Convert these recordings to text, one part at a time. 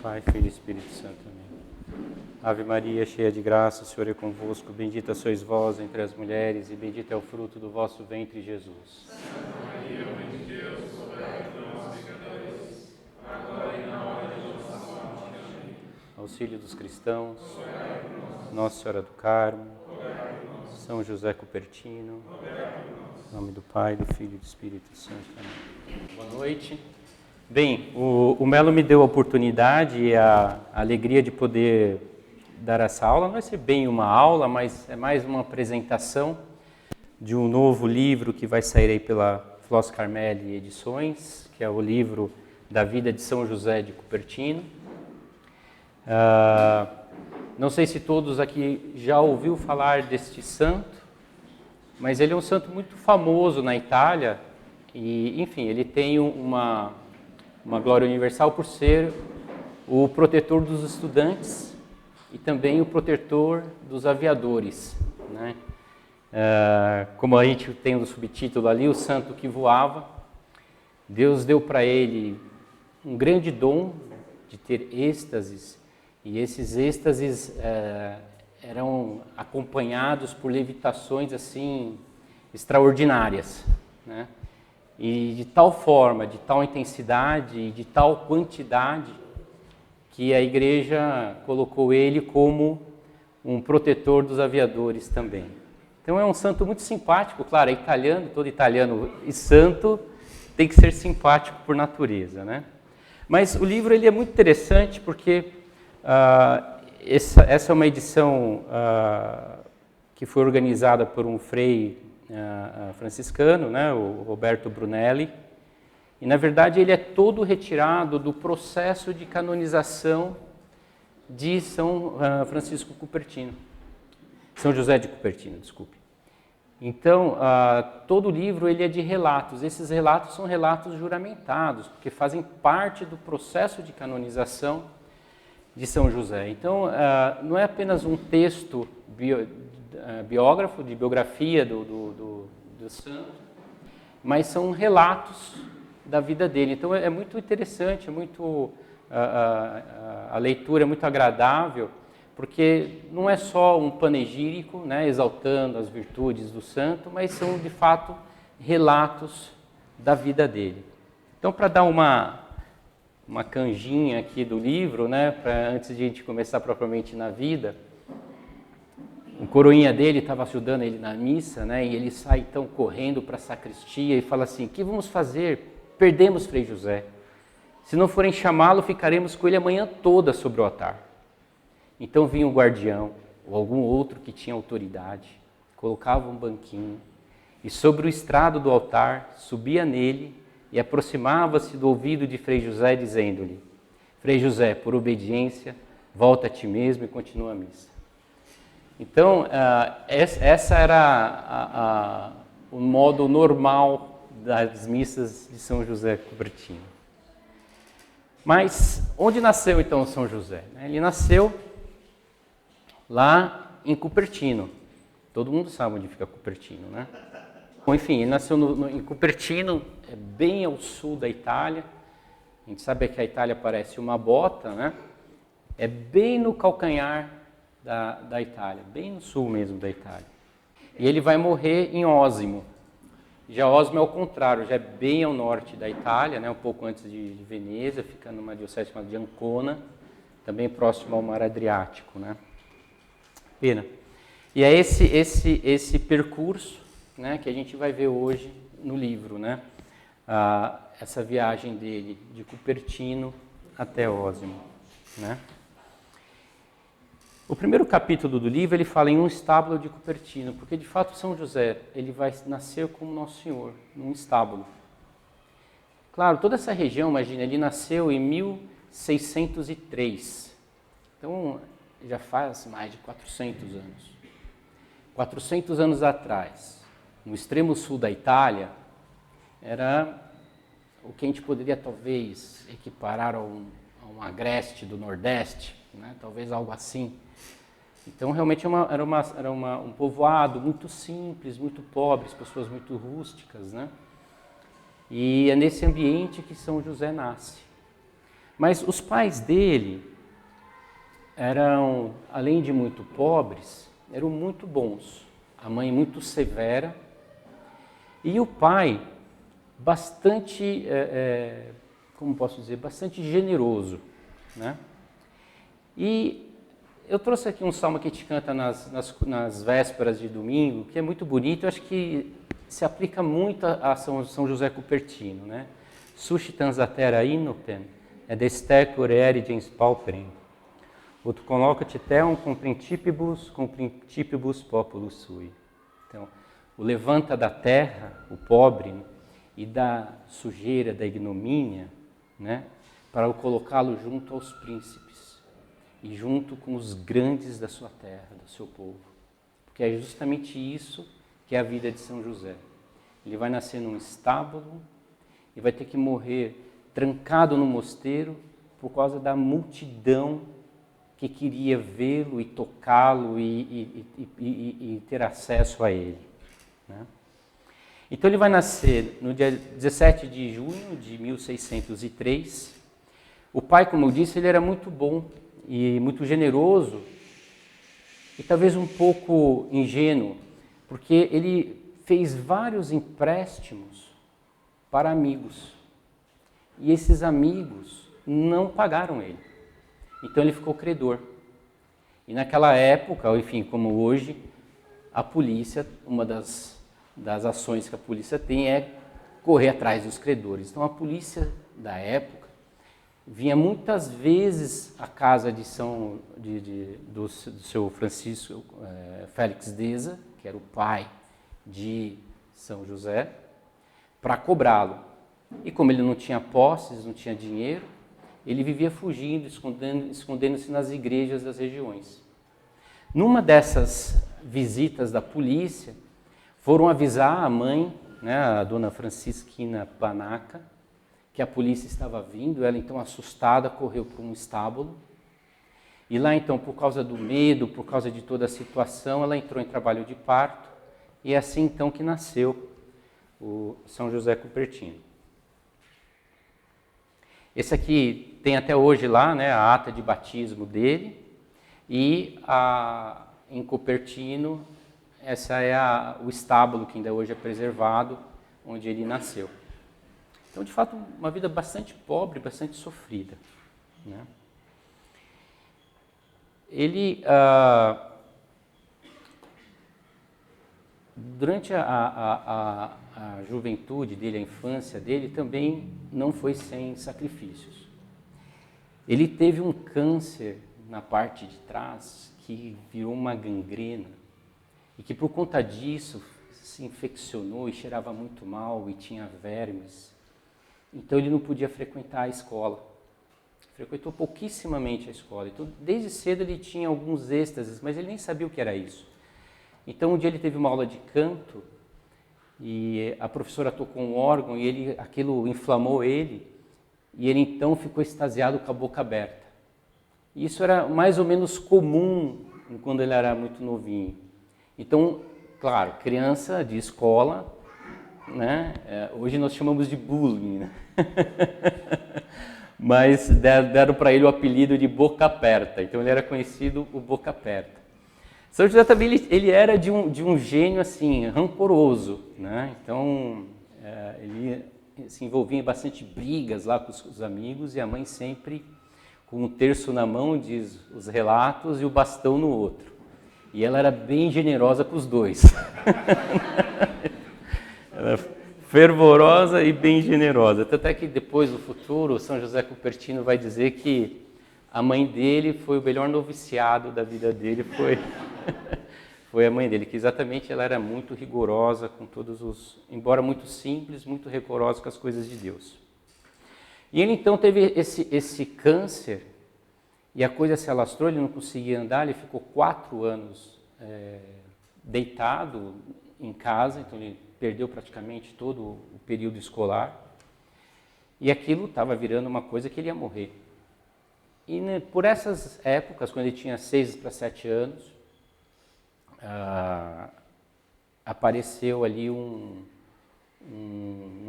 Pai, Filho e Espírito Santo. Amém. Ave Maria, cheia de graça, o Senhor é convosco. Bendita sois vós entre as mulheres e bendito é o fruto do vosso ventre, Jesus. Santa Maria, Mãe de Deus, rogai por nós, pecadores, agora e na hora de nossa morte. Amém. Auxílio dos cristãos, Nossa Senhora do Carmo, São José Cupertino, em nome do Pai, do Filho e do Espírito Santo. Amém. Boa noite. Bem, o Melo me deu a oportunidade e a alegria de poder dar essa aula. Não vai ser bem uma aula, mas é mais uma apresentação de um novo livro que vai sair aí pela Flos Carmelli Edições, que é o livro da vida de São José de Cupertino. Não sei se todos aqui já ouviu falar deste santo, mas ele é um santo muito famoso na Itália e, enfim, ele tem uma glória universal por ser o protetor dos estudantes e também o protetor dos aviadores, né? Como a gente tem no subtítulo ali, o santo que voava. Deus deu para ele um grande dom de ter êxtases, e esses êxtases eram acompanhados por levitações assim extraordinárias, né? E de tal forma, de tal intensidade e de tal quantidade que a igreja colocou ele como um protetor dos aviadores também. Então é um santo muito simpático, claro, é italiano, todo italiano e santo tem que ser simpático por natureza, né? Mas o livro ele é muito interessante porque essa é uma edição que foi organizada por um frei franciscano, né, o Roberto Brunelli, e na verdade ele é todo retirado do processo de canonização de São Francisco Cupertino, São José de Cupertino, desculpe. Então, todo o livro ele é de relatos. Esses relatos são relatos juramentados, porque fazem parte do processo de canonização de São José. Então, não é apenas um texto biógrafo, de biografia do santo, mas são relatos da vida dele. Então é muito interessante, a leitura é muito agradável, porque não é só um panegírico, né, exaltando as virtudes do santo, mas são de fato relatos da vida dele. Então, para dar uma canjinha aqui do livro, né, antes de a gente começar propriamente na vida, o coroinha dele estava ajudando ele na missa, né? E ele sai então correndo para a sacristia e fala assim: "O que vamos fazer? Perdemos Frei José. Se não forem chamá-lo, ficaremos com ele a manhã toda sobre o altar." Então vinha o guardião ou algum outro que tinha autoridade, colocava um banquinho e sobre o estrado do altar subia nele e aproximava-se do ouvido de Frei José dizendo-lhe: "Frei José, por obediência, volta a ti mesmo e continua a missa." Então, essa era o modo normal das missas de São José Cupertino. Mas, onde nasceu então São José? Ele nasceu lá em Cupertino. Todo mundo sabe onde fica Cupertino, né? Bom, enfim, ele nasceu em Cupertino, bem ao sul da Itália. A gente sabe que a Itália parece uma bota, né? É bem no calcanhar da Itália, bem no sul mesmo da Itália. E ele vai morrer em Osimo. Já Osimo é o contrário, já é bem ao norte da Itália, né, um pouco antes de Veneza, fica numa diocese chamada de Ancona, também próximo ao Mar Adriático, né? Pena. E é esse percurso, né, que a gente vai ver hoje no livro, né? Essa viagem dele de Cupertino até Osimo, né? O primeiro capítulo do livro, ele fala em um estábulo de Cupertino, porque de fato São José, ele vai nascer como Nosso Senhor, num estábulo. Claro, toda essa região, imagina, ele nasceu em 1603, então já faz mais de 400 anos. 400 anos atrás, no extremo sul da Itália, era o que a gente poderia talvez equiparar a um agreste do Nordeste, né? Talvez algo assim. Então, realmente era um povoado muito simples, muito pobre, pessoas muito rústicas, né? E é nesse ambiente que São José nasce. Mas os pais dele eram, além de muito pobres, eram muito bons. A mãe muito severa e o pai bastante, como posso dizer, bastante generoso, né? E eu trouxe aqui um salmo que a gente canta nas vésperas de domingo, que é muito bonito, eu acho que se aplica muito a São José Cupertino, né? Suscitans a terra innoten, ed estecur erigens pauperem, ut collocat teum cum principibus populus sui. Então, o levanta da terra, o pobre, e da sujeira, da ignomínia, né? Para o colocá-lo junto aos príncipes e junto com os grandes da sua terra, do seu povo. Porque é justamente isso que é a vida de São José. Ele vai nascer num estábulo e vai ter que morrer trancado no mosteiro por causa da multidão que queria vê-lo e tocá-lo e ter acesso a ele, né? Então ele vai nascer no dia 17 de junho de 1603. O pai, como eu disse, ele era muito bom e muito generoso e talvez um pouco ingênuo, porque ele fez vários empréstimos para amigos. E esses amigos não pagaram ele. Então ele ficou credor. E naquela época, enfim, como hoje, a polícia, uma das ações que a polícia tem é correr atrás dos credores. Então a polícia da época vinha muitas vezes à casa do seu Francisco Félix Deza, que era o pai de São José, para cobrá-lo. E como ele não tinha posses, não tinha dinheiro, ele vivia fugindo, escondendo-se nas igrejas das regiões. Numa dessas visitas da polícia, foram avisar a mãe, né, a dona Francisquina Panaca, que a polícia estava vindo. Ela, então, assustada, correu para um estábulo. E lá, então, por causa do medo, por causa de toda a situação, ela entrou em trabalho de parto. E é assim, então, que nasceu o São José Cupertino. Esse aqui tem até hoje lá, né, a ata de batismo dele. E em Cupertino, essa é o estábulo que ainda hoje é preservado, onde ele nasceu. Então, de fato, uma vida bastante pobre, bastante sofrida, né? Ele, durante a juventude dele, a infância dele, também não foi sem sacrifícios. Ele teve um câncer na parte de trás que virou uma gangrena e que, por conta disso, se infeccionou e cheirava muito mal e tinha vermes. Então ele não podia frequentar a escola. Frequentou pouquissimamente a escola. Então, desde cedo ele tinha alguns êxtases, mas ele nem sabia o que era isso. Então, um dia ele teve uma aula de canto e a professora tocou um órgão e aquilo inflamou ele e ele então ficou extasiado com a boca aberta. E isso era mais ou menos comum quando ele era muito novinho. Então, claro, criança de escola, né? Hoje nós chamamos de bullying, né? Mas deram para ele o apelido de Boca Aperta, então ele era conhecido o Boca Aperta. São José também ele era de um gênio assim, rancoroso, né? Então ele se envolvia em bastante brigas lá com os amigos e a mãe sempre com um terço na mão, diz os relatos, e o bastão no outro. E ela era bem generosa com os dois. Ela era fervorosa e bem generosa. Tanto é que depois, no futuro, São José Cupertino vai dizer que a mãe dele foi o melhor noviciado da vida dele, foi a mãe dele, que exatamente ela era muito rigorosa com embora muito simples, muito rigorosa com as coisas de Deus. E ele então teve esse câncer e a coisa se alastrou, ele não conseguia andar, ele ficou 4 anos deitado em casa, então ele perdeu praticamente todo o período escolar e aquilo estava virando uma coisa que ele ia morrer. E por essas épocas, quando ele tinha 6 para 7 anos, apareceu ali um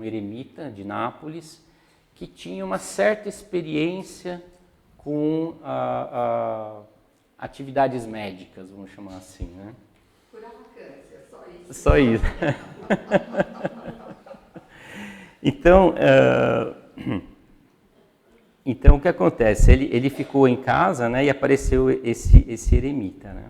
eremita de Nápoles que tinha uma certa experiência com atividades médicas, vamos chamar assim, né? Curava câncer, só isso. Só isso. Então, o que acontece? Ele ficou em casa, né, e apareceu esse eremita, né?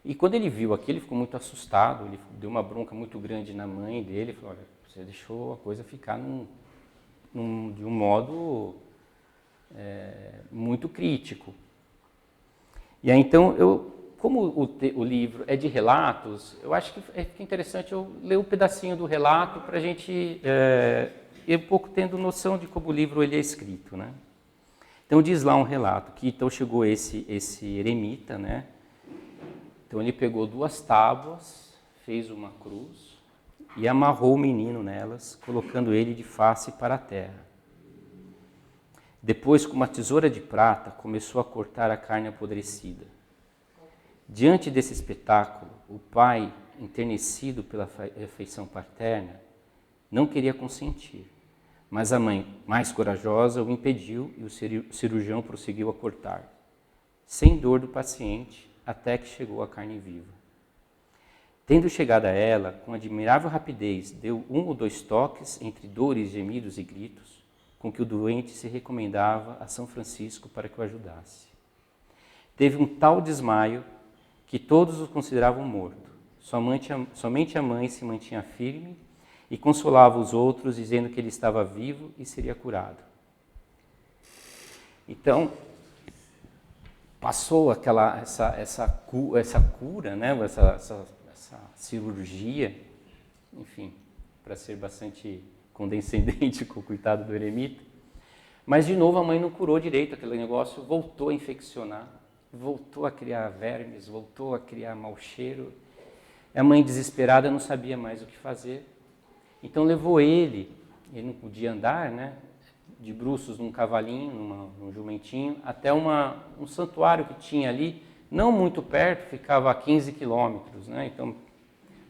E quando ele viu aquilo, ele ficou muito assustado, ele deu uma bronca muito grande na mãe dele, falou, olha, você deixou a coisa ficar de um modo muito crítico. E aí, então, como o livro é de relatos, eu acho que fica interessante eu ler um pedacinho do relato para a gente ir um pouco tendo noção de como o livro ele é escrito, né? Então diz lá um relato que então chegou esse eremita, né? Então ele pegou 2 tábuas, fez uma cruz e amarrou o menino nelas, colocando ele de face para a terra. Depois, com uma tesoura de prata, começou a cortar a carne apodrecida. Diante desse espetáculo, o pai, enternecido pela afeição paterna, não queria consentir, mas a mãe, mais corajosa, o impediu e o cirurgião prosseguiu a cortar, sem dor do paciente, até que chegou a carne viva. Tendo chegado a ela, com admirável rapidez, deu 1 ou 2 toques entre dores, gemidos e gritos, com que o doente se recomendava a São Francisco para que o ajudasse. Teve um tal desmaio que todos o consideravam morto. Somente a mãe se mantinha firme e consolava os outros, dizendo que ele estava vivo e seria curado. Então, passou essa cura, né? essa cirurgia, enfim, para ser bastante condescendente com o coitado do eremita. Mas, de novo, a mãe não curou direito aquele negócio, voltou a infeccionar, voltou a criar vermes, voltou a criar mau cheiro. A mãe, desesperada, não sabia mais o que fazer. Então, levou ele não podia andar, né, de bruços num cavalinho, num jumentinho, até um santuário que tinha ali, não muito perto, ficava a 15 quilômetros. Né? Então,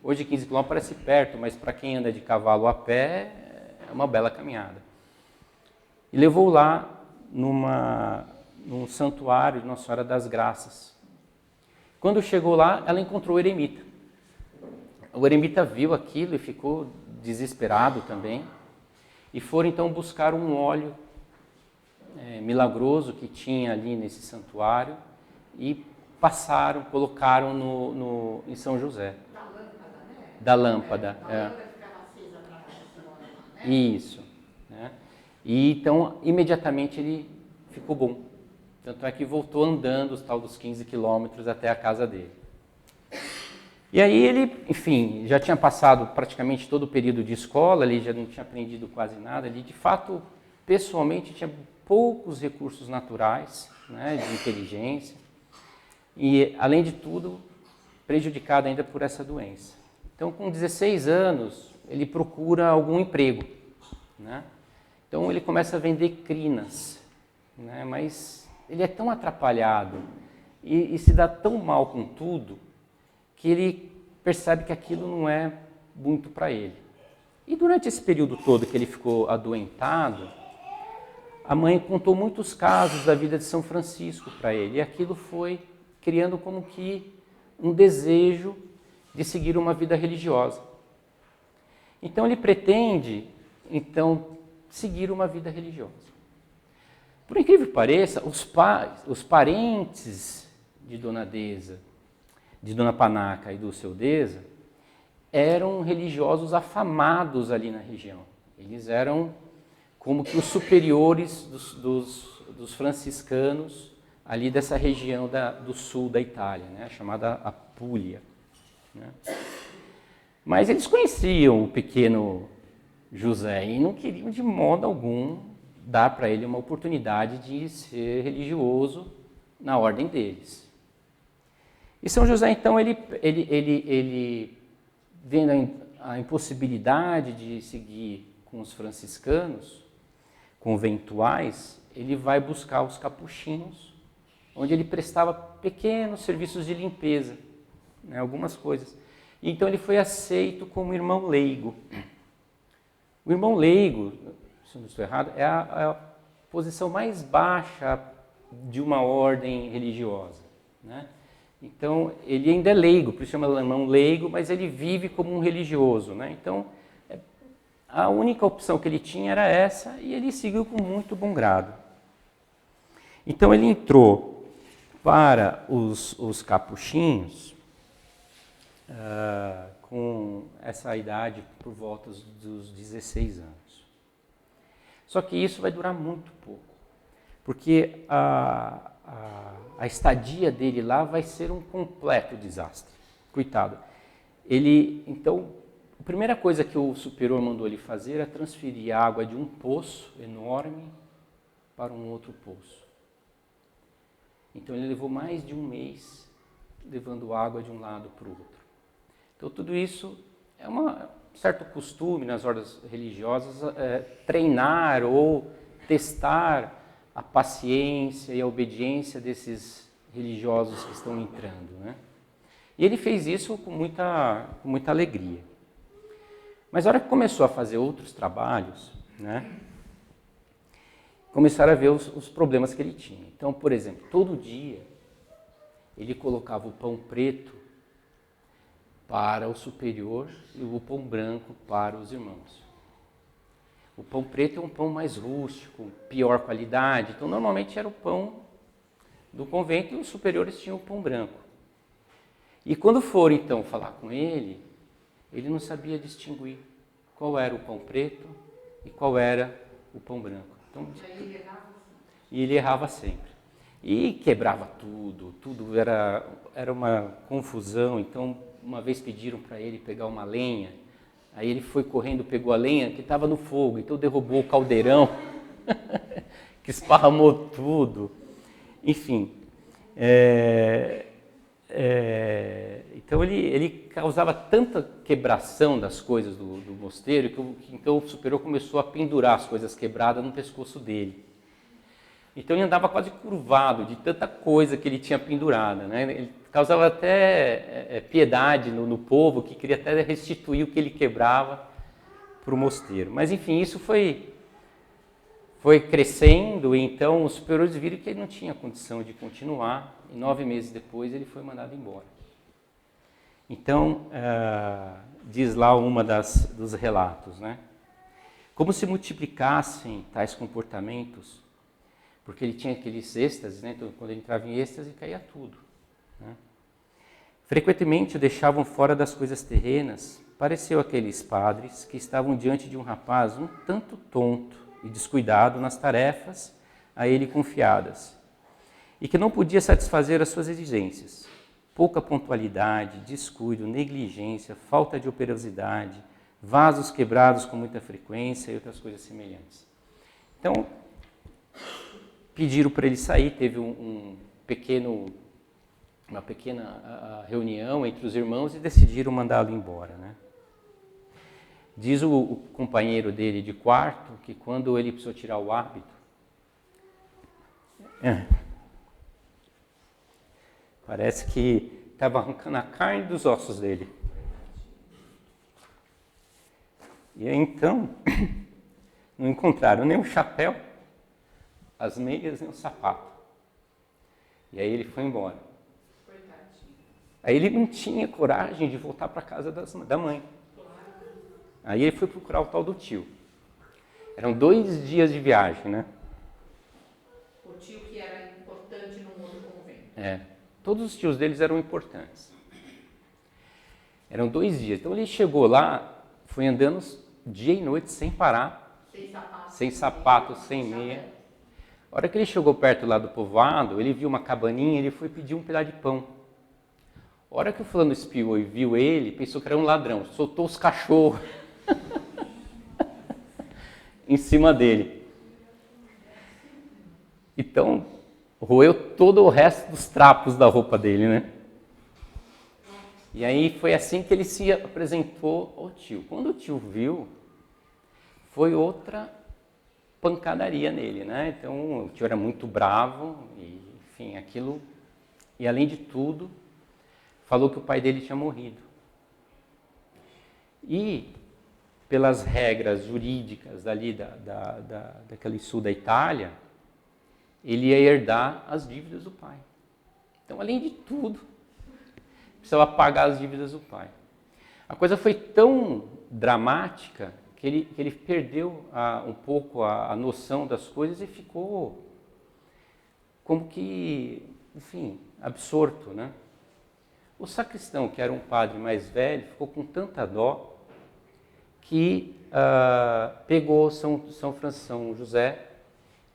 hoje 15 quilômetros parece perto, mas para quem anda de cavalo a pé, é uma bela caminhada. E levou lá num santuário de Nossa Senhora das Graças. Quando chegou lá, ela encontrou o eremita. O eremita viu aquilo e ficou desesperado também. E foram então buscar um óleo milagroso que tinha ali nesse santuário e colocaram em São José. Da lâmpada, né? Da lâmpada, A lâmpada ficava acesa para Nossa Senhora lá, né? Isso. Né? E então, imediatamente ele ficou bom. Tanto é que voltou andando os tal dos 15 quilômetros até a casa dele. E aí ele, enfim, já tinha passado praticamente todo o período de escola, ele já não tinha aprendido quase nada, ele de fato, pessoalmente, tinha poucos recursos naturais, né, de inteligência, e além de tudo, prejudicado ainda por essa doença. Então, com 16 anos, ele procura algum emprego, né? Então ele começa a vender crinas, né, mas ele é tão atrapalhado e se dá tão mal com tudo, que ele percebe que aquilo não é muito para ele. E durante esse período todo que ele ficou adoentado, a mãe contou muitos casos da vida de São Francisco para ele. E aquilo foi criando como que um desejo de seguir uma vida religiosa. Então ele pretende, seguir uma vida religiosa. Por incrível que pareça, os parentes de Dona Deza, de Dona Panaca e do seu Deza, eram religiosos afamados ali na região. Eles eram como que os superiores dos franciscanos ali dessa região do sul da Itália, né, chamada Apulia. Né? Mas eles conheciam o pequeno José e não queriam de modo algum dar para ele uma oportunidade de ser religioso na ordem deles. E São José, então, ele vendo a impossibilidade de seguir com os franciscanos, conventuais, ele vai buscar os capuchinhos, onde ele prestava pequenos serviços de limpeza, né, algumas coisas. E então ele foi aceito como irmão leigo. O irmão leigo, se eu não estou errado, é a posição mais baixa de uma ordem religiosa, né? Então, ele ainda é leigo, por isso chama alemão leigo, mas ele vive como um religioso, né? Então, a única opção que ele tinha era essa e ele seguiu com muito bom grado. Então, ele entrou para os capuchinhos com essa idade por volta dos 16 anos. Só que isso vai durar muito pouco, porque a estadia dele lá vai ser um completo desastre. Coitado. Então, a primeira coisa que o superior mandou ele fazer é transferir a água de um poço enorme para um outro poço. Então, ele levou mais de um mês levando água de um lado para o outro. Então, tudo isso é um certo costume nas ordens religiosas, treinar ou testar a paciência e a obediência desses religiosos que estão entrando, né? E ele fez isso com muita alegria. Mas a hora que começou a fazer outros trabalhos, né, começaram a ver os problemas que ele tinha. Então, por exemplo, todo dia ele colocava o pão preto para o superior e o pão branco para os irmãos. O pão preto é um pão mais rústico, pior qualidade, então normalmente era o pão do convento e os superiores tinham o pão branco. E quando foram então falar com ele, ele não sabia distinguir qual era o pão preto e qual era o pão branco. Então, e ele errava sempre. E quebrava tudo era uma confusão. Então, uma vez pediram para ele pegar uma lenha, aí ele foi correndo, pegou a lenha que estava no fogo, então derrubou o caldeirão, que esparramou tudo. Enfim, então ele causava tanta quebração das coisas do mosteiro que então o superior começou a pendurar as coisas quebradas no pescoço dele. Então ele andava quase curvado de tanta coisa que ele tinha pendurada, né? Ele causava até piedade no povo, que queria até restituir o que ele quebrava para o mosteiro. Mas enfim, isso foi crescendo, e então os superiores viram que ele não tinha condição de continuar, e 9 meses depois ele foi mandado embora. Então, diz lá uma dos relatos, né? Como se multiplicassem tais comportamentos, porque ele tinha aqueles êxtases, né? Então, quando ele entrava em êxtase, caía tudo, né? Frequentemente o deixavam fora das coisas terrenas. Pareceu aqueles padres que estavam diante de um rapaz um tanto tonto e descuidado nas tarefas a ele confiadas, e que não podia satisfazer as suas exigências. Pouca pontualidade, descuido, negligência, falta de operosidade, vasos quebrados com muita frequência e outras coisas semelhantes. Então, pediram para ele sair, teve uma pequena reunião entre os irmãos e decidiram mandá-lo embora, né? Diz o companheiro dele de quarto que quando ele precisou tirar o hábito, parece que estava arrancando a carne dos ossos dele. E aí, então, não encontraram nem o chapéu, as meias nem o sapato. E aí ele foi embora. Aí ele não tinha coragem de voltar para a casa da mãe. Aí ele foi procurar o tal do tio. Eram 2 dias de viagem, né? O tio que era importante no outro convento. Todos os tios deles eram importantes. Eram 2 dias. Então ele chegou lá, foi andando dia e noite sem parar. Sem sapato, sem meia. A hora que ele chegou perto lá do povoado, ele viu uma cabaninha, ele foi pedir um pedaço de pão. A hora que o fulano espiou e viu ele, pensou que era um ladrão, soltou os cachorros em cima dele. Então, roeu todo o resto dos trapos da roupa dele, né? E aí foi assim que ele se apresentou ao tio. Quando o tio viu, foi outra pancadaria nele, né? Então, o tio era muito bravo, e, enfim, aquilo... E, além de tudo, falou que o pai dele tinha morrido. E pelas regras jurídicas dali daquele sul da Itália, ele ia herdar as dívidas do pai. Então, além de tudo, precisava pagar as dívidas do pai. A coisa foi tão dramática que ele perdeu um pouco a noção das coisas e ficou como que, enfim, absorto, né? O sacristão, que era um padre mais velho, ficou com tanta dó que pegou São José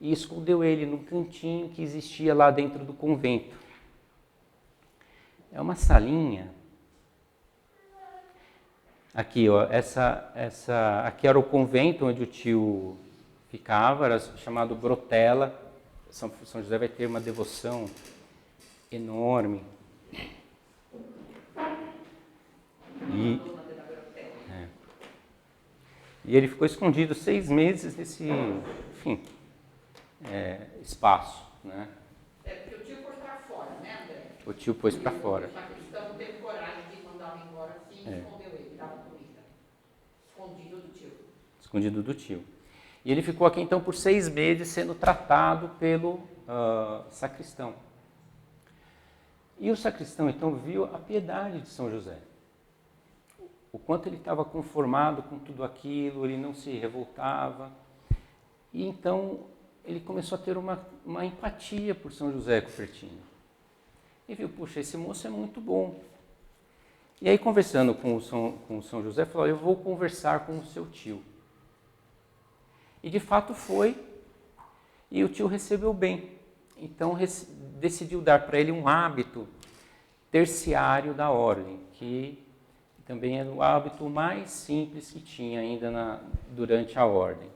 e escondeu ele num cantinho que existia lá dentro do convento. É uma salinha. Aqui, ó, aqui era o convento onde o tio ficava, era chamado Brotella. São José vai ter uma devoção enorme. E ele ficou escondido 6 meses nesse, enfim, espaço, né? Porque o tio pôs para fora, né, André? O tio pôs para fora. O sacristão não teve coragem de mandá-lo embora assim, escondeu ele, dava comida. Escondido do tio. Escondido do tio. E ele ficou aqui então por 6 meses sendo tratado pelo sacristão. E o sacristão então viu a piedade de São José. O quanto ele estava conformado com tudo aquilo, ele não se revoltava. E então ele começou a ter uma empatia por São José Cupertino. E viu, puxa, esse moço é muito bom. E aí, conversando com São José, falou, eu vou conversar com o seu tio. E de fato foi, e o tio recebeu bem. Então decidiu dar para ele um hábito terciário da ordem, que também era o hábito mais simples que tinha ainda durante a ordem.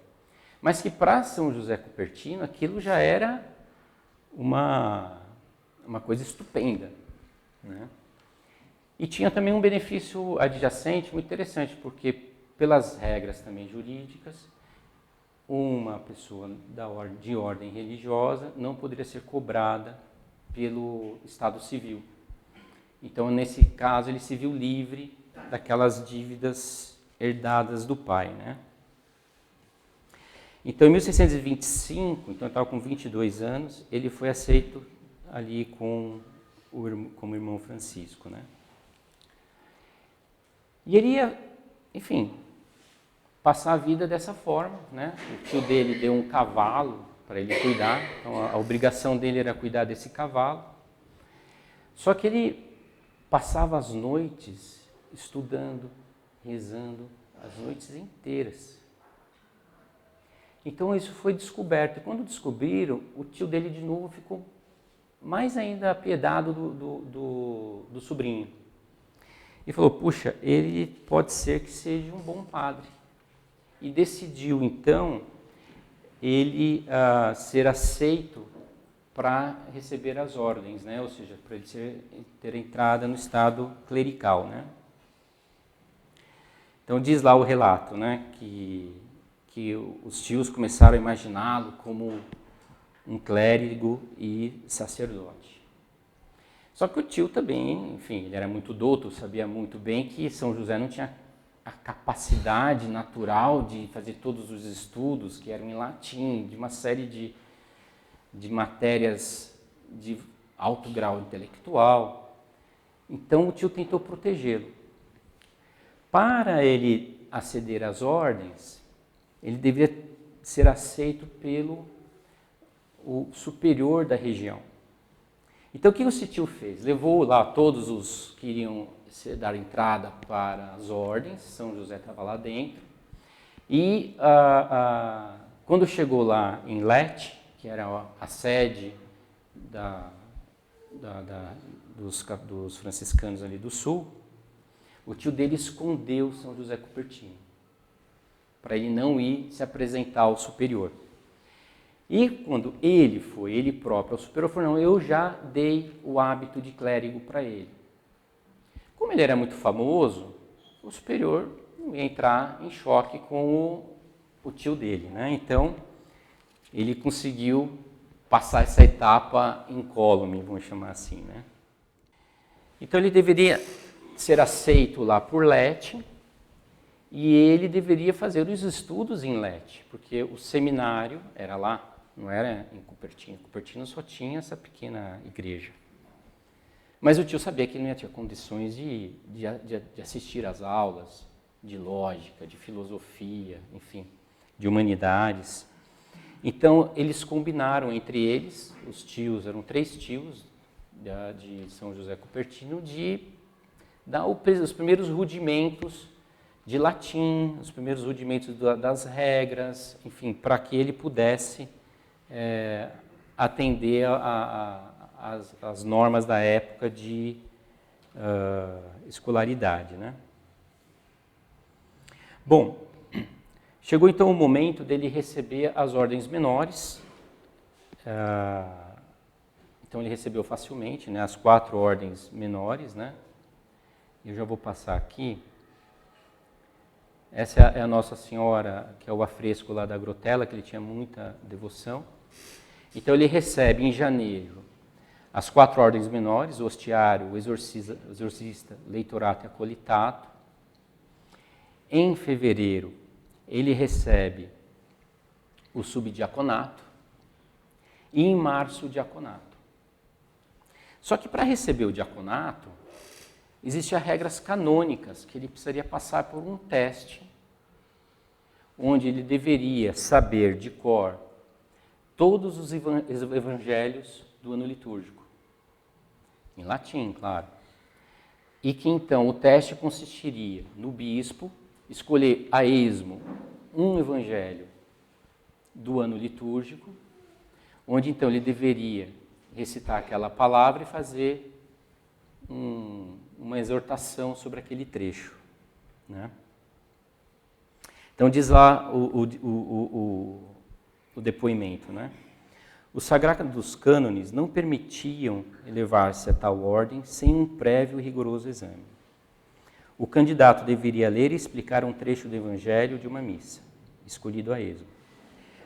Mas que para São José Cupertino aquilo já era uma coisa estupenda, né? E tinha também um benefício adjacente muito interessante, porque pelas regras também jurídicas, uma pessoa de ordem religiosa não poderia ser cobrada pelo Estado civil. Então, nesse caso, ele se viu livre daquelas dívidas herdadas do pai, né? Então, em 1625, então ele estava com 22 anos, ele foi aceito ali como irmão Francisco, né? E ele ia, enfim, passar a vida dessa forma, né? O tio dele deu um cavalo para ele cuidar, então a obrigação dele era cuidar desse cavalo. Só que ele passava as noites estudando, rezando, as noites inteiras. Então isso foi descoberto. E quando descobriram, o tio dele de novo ficou mais ainda apiedado do sobrinho. E falou, puxa, ele pode ser que seja um bom padre. E decidiu então ele ser aceito para receber as ordens, né? Ou seja, para ele ter entrada no estado clerical, né? Então diz lá o relato, né, que os tios começaram a imaginá-lo como um clérigo e sacerdote. Só que o tio também, enfim, ele era muito douto, sabia muito bem que São José não tinha a capacidade natural de fazer todos os estudos que eram em latim, de uma série de matérias de alto grau intelectual. Então o tio tentou protegê-lo. Para ele aceder às ordens, ele deveria ser aceito pelo superior da região. Então o que o tio fez? Levou lá todos os que iriam dar entrada para as ordens, São José estava lá dentro, e quando chegou lá em Lecce, que era a sede dos franciscanos ali do sul, o tio dele escondeu São José Cupertino, para ele não ir se apresentar ao superior. E quando ele foi, ele próprio ao superior, falou, não, eu já dei o hábito de clérigo para ele. Como ele era muito famoso, o superior não ia entrar em choque com o tio dele, né? Então, ele conseguiu passar essa etapa incólume, vamos chamar assim, né? Então, ele deveria ser aceito lá por Lecce e ele deveria fazer os estudos em Lecce, porque o seminário era lá, não era em Cupertino. Cupertino só tinha essa pequena igreja. Mas o tio sabia que ele não ia ter condições de assistir às aulas de lógica, de filosofia, enfim, de humanidades. Então, eles combinaram entre eles, os tios, eram 3 tios de São José Cupertino, de dar os primeiros rudimentos de latim, os primeiros rudimentos das regras, enfim, para que ele pudesse atender às normas da época de escolaridade, né? Bom, chegou então o momento dele receber as ordens menores. Então ele recebeu facilmente, né, as 4 ordens menores, né? Eu já vou passar aqui. Essa é a Nossa Senhora, que é o afresco lá da Grotella, que ele tinha muita devoção. Então ele recebe em janeiro as 4 ordens menores, o hostiário, o exorcista, leitorato e acolitato. Em fevereiro, ele recebe o subdiaconato e em março o diaconato. Só que para receber o diaconato, existem regras canônicas que ele precisaria passar por um teste, onde ele deveria saber de cor todos os evangelhos do ano litúrgico, em latim, claro. E que então o teste consistiria no bispo escolher a esmo um evangelho do ano litúrgico, onde então ele deveria recitar aquela palavra e fazer uma exortação sobre aquele trecho, né? Então diz lá o depoimento, né? Os sagrados cânones não permitiam elevar-se a tal ordem sem um prévio e rigoroso exame. O candidato deveria ler e explicar um trecho do evangelho de uma missa, escolhido a esmo.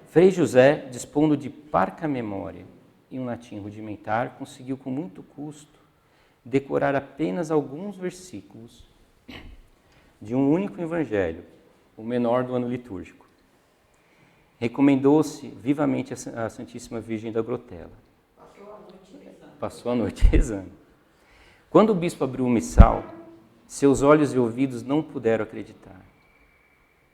Frei José, dispondo de parca memória e um latim rudimentar, conseguiu com muito custo decorar apenas alguns versículos de um único evangelho, o menor do ano litúrgico. Recomendou-se vivamente a Santíssima Virgem da Grotella. Passou a noite rezando. Quando o bispo abriu o missal, seus olhos e ouvidos não puderam acreditar.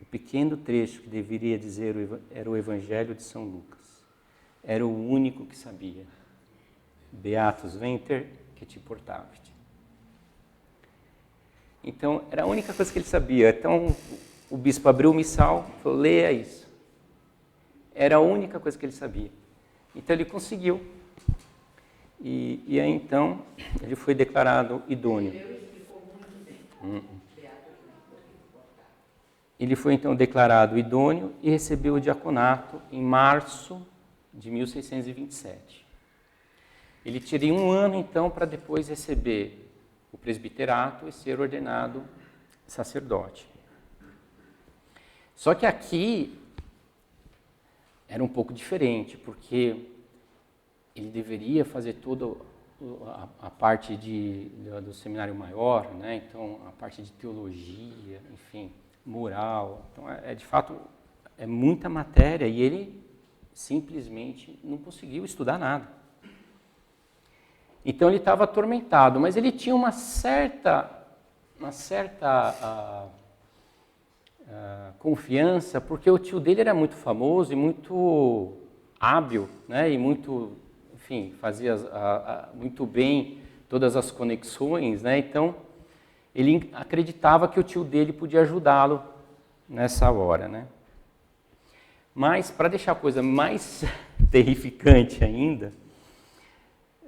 O pequeno trecho que deveria dizer era o Evangelho de São Lucas. Era o único que sabia. Beatus venter que te portavit. Então, era a única coisa que ele sabia. Então, o bispo abriu o missal e falou, leia isso. Era a única coisa que ele sabia. Então, ele conseguiu. E aí, então, ele foi declarado idôneo. Ele foi, então, declarado idôneo e recebeu o diaconato em março de 1627. Ele teria um ano, então, para depois receber o presbiterato e ser ordenado sacerdote. Só que aqui era um pouco diferente, porque ele deveria fazer toda a parte do seminário maior, né? Então, a parte de teologia, enfim, moral. Então, de fato, é muita matéria e ele simplesmente não conseguiu estudar nada. Então, ele estava atormentado, mas ele tinha uma certa confiança, porque o tio dele era muito famoso e muito hábil, né? E muito, enfim, fazia muito bem todas as conexões, né? Então, ele acreditava que o tio dele podia ajudá-lo nessa hora, né? Mas, para deixar a coisa mais terrificante ainda,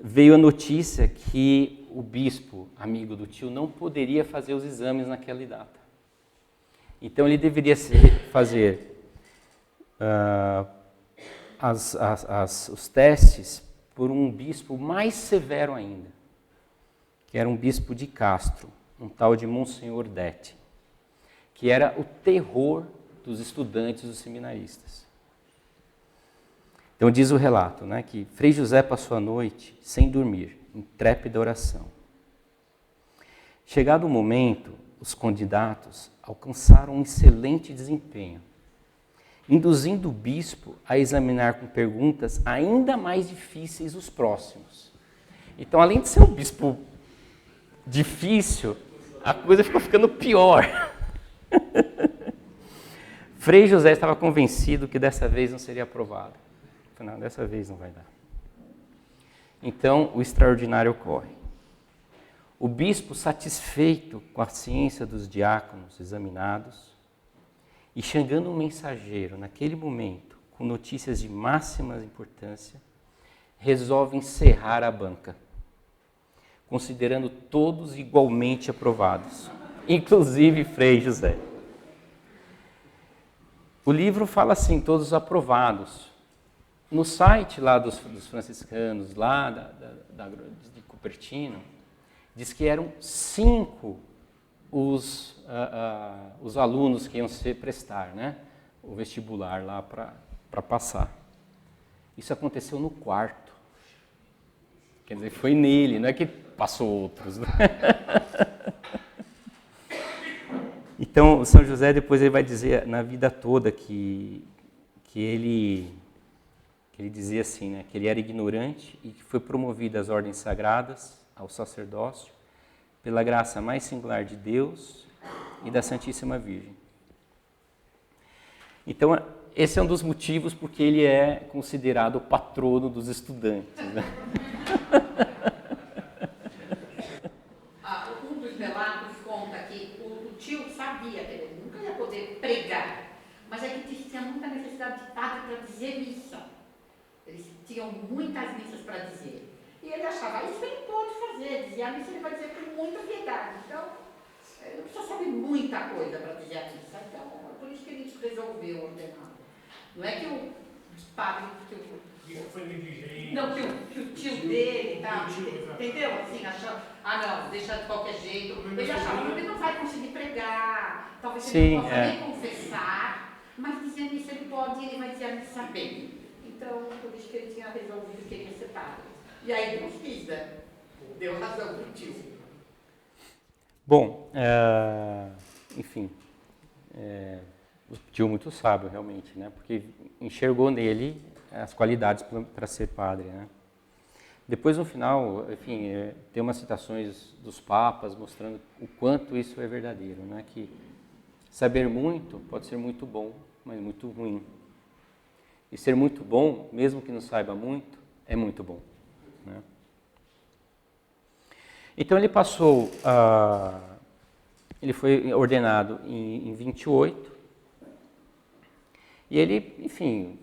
veio a notícia que o bispo, amigo do tio, não poderia fazer os exames naquela data. Então, ele deveria fazer os testes por um bispo mais severo ainda, que era um bispo de Castro, um tal de Monsenhor Dete, que era o terror dos estudantes, dos seminaristas. Então diz o relato, né, que Frei José passou a noite sem dormir, em trépida oração. Chegado o momento, os candidatos alcançaram um excelente desempenho, induzindo o bispo a examinar com perguntas ainda mais difíceis os próximos. Então, além de ser um bispo difícil, a coisa ficou ficando pior. Frei José estava convencido que dessa vez não seria aprovado. Não, dessa vez não vai dar. Então, o extraordinário ocorre. O bispo, satisfeito com a ciência dos diáconos examinados, e chegando um mensageiro naquele momento, com notícias de máxima importância, resolve encerrar a banca, considerando todos igualmente aprovados, inclusive Frei José. O livro fala assim, todos aprovados. No site lá dos franciscanos, lá de Cupertino, diz que eram 5 os alunos que iam se prestar, né? O vestibular lá para passar. Isso aconteceu no quarto. Quer dizer, foi nele, não é que passou outros. Né? Então, o São José depois ele vai dizer na vida toda que ele dizia assim, né, que ele era ignorante e que foi promovido às ordens sagradas, ao sacerdócio, pela graça mais singular de Deus e da Santíssima Virgem. Então, esse é um dos motivos porque ele é considerado o patrono dos estudantes. Né? Um dos relatos conta que o tio sabia que ele nunca ia poder pregar, mas é que tinha muita necessidade de padre para dizer missa. Eles tinham muitas missas para dizer. E ele achava, isso ele pode fazer, dizer a missa ele vai dizer com muita piedade. Então, ele não precisa saber muita coisa para dizer a missa. Então, é por isso que ele resolveu ordenar. Não é que o padre, Foi negligente. não, que o tio dele, tá, entendeu? Assim, achando, não, deixa de qualquer jeito. Ele achava que ele não vai conseguir pregar, talvez ele não possa nem confessar, mas dizendo isso ele pode e ele vai dizer a missa bem. Então, por isso que ele tinha resolvido que ele ia ser padre. E aí Deus quis, né? Deu razão para o tio. Bom, enfim, o tio muito sábio realmente, né? Porque enxergou nele as qualidades para ser padre, né? Depois no final, enfim, tem umas citações dos papas mostrando o quanto isso é verdadeiro, né? Que saber muito pode ser muito bom, mas muito ruim. E ser muito bom, mesmo que não saiba muito, é muito bom. Né? Então ele passou, ele foi ordenado em 28, e ele, enfim,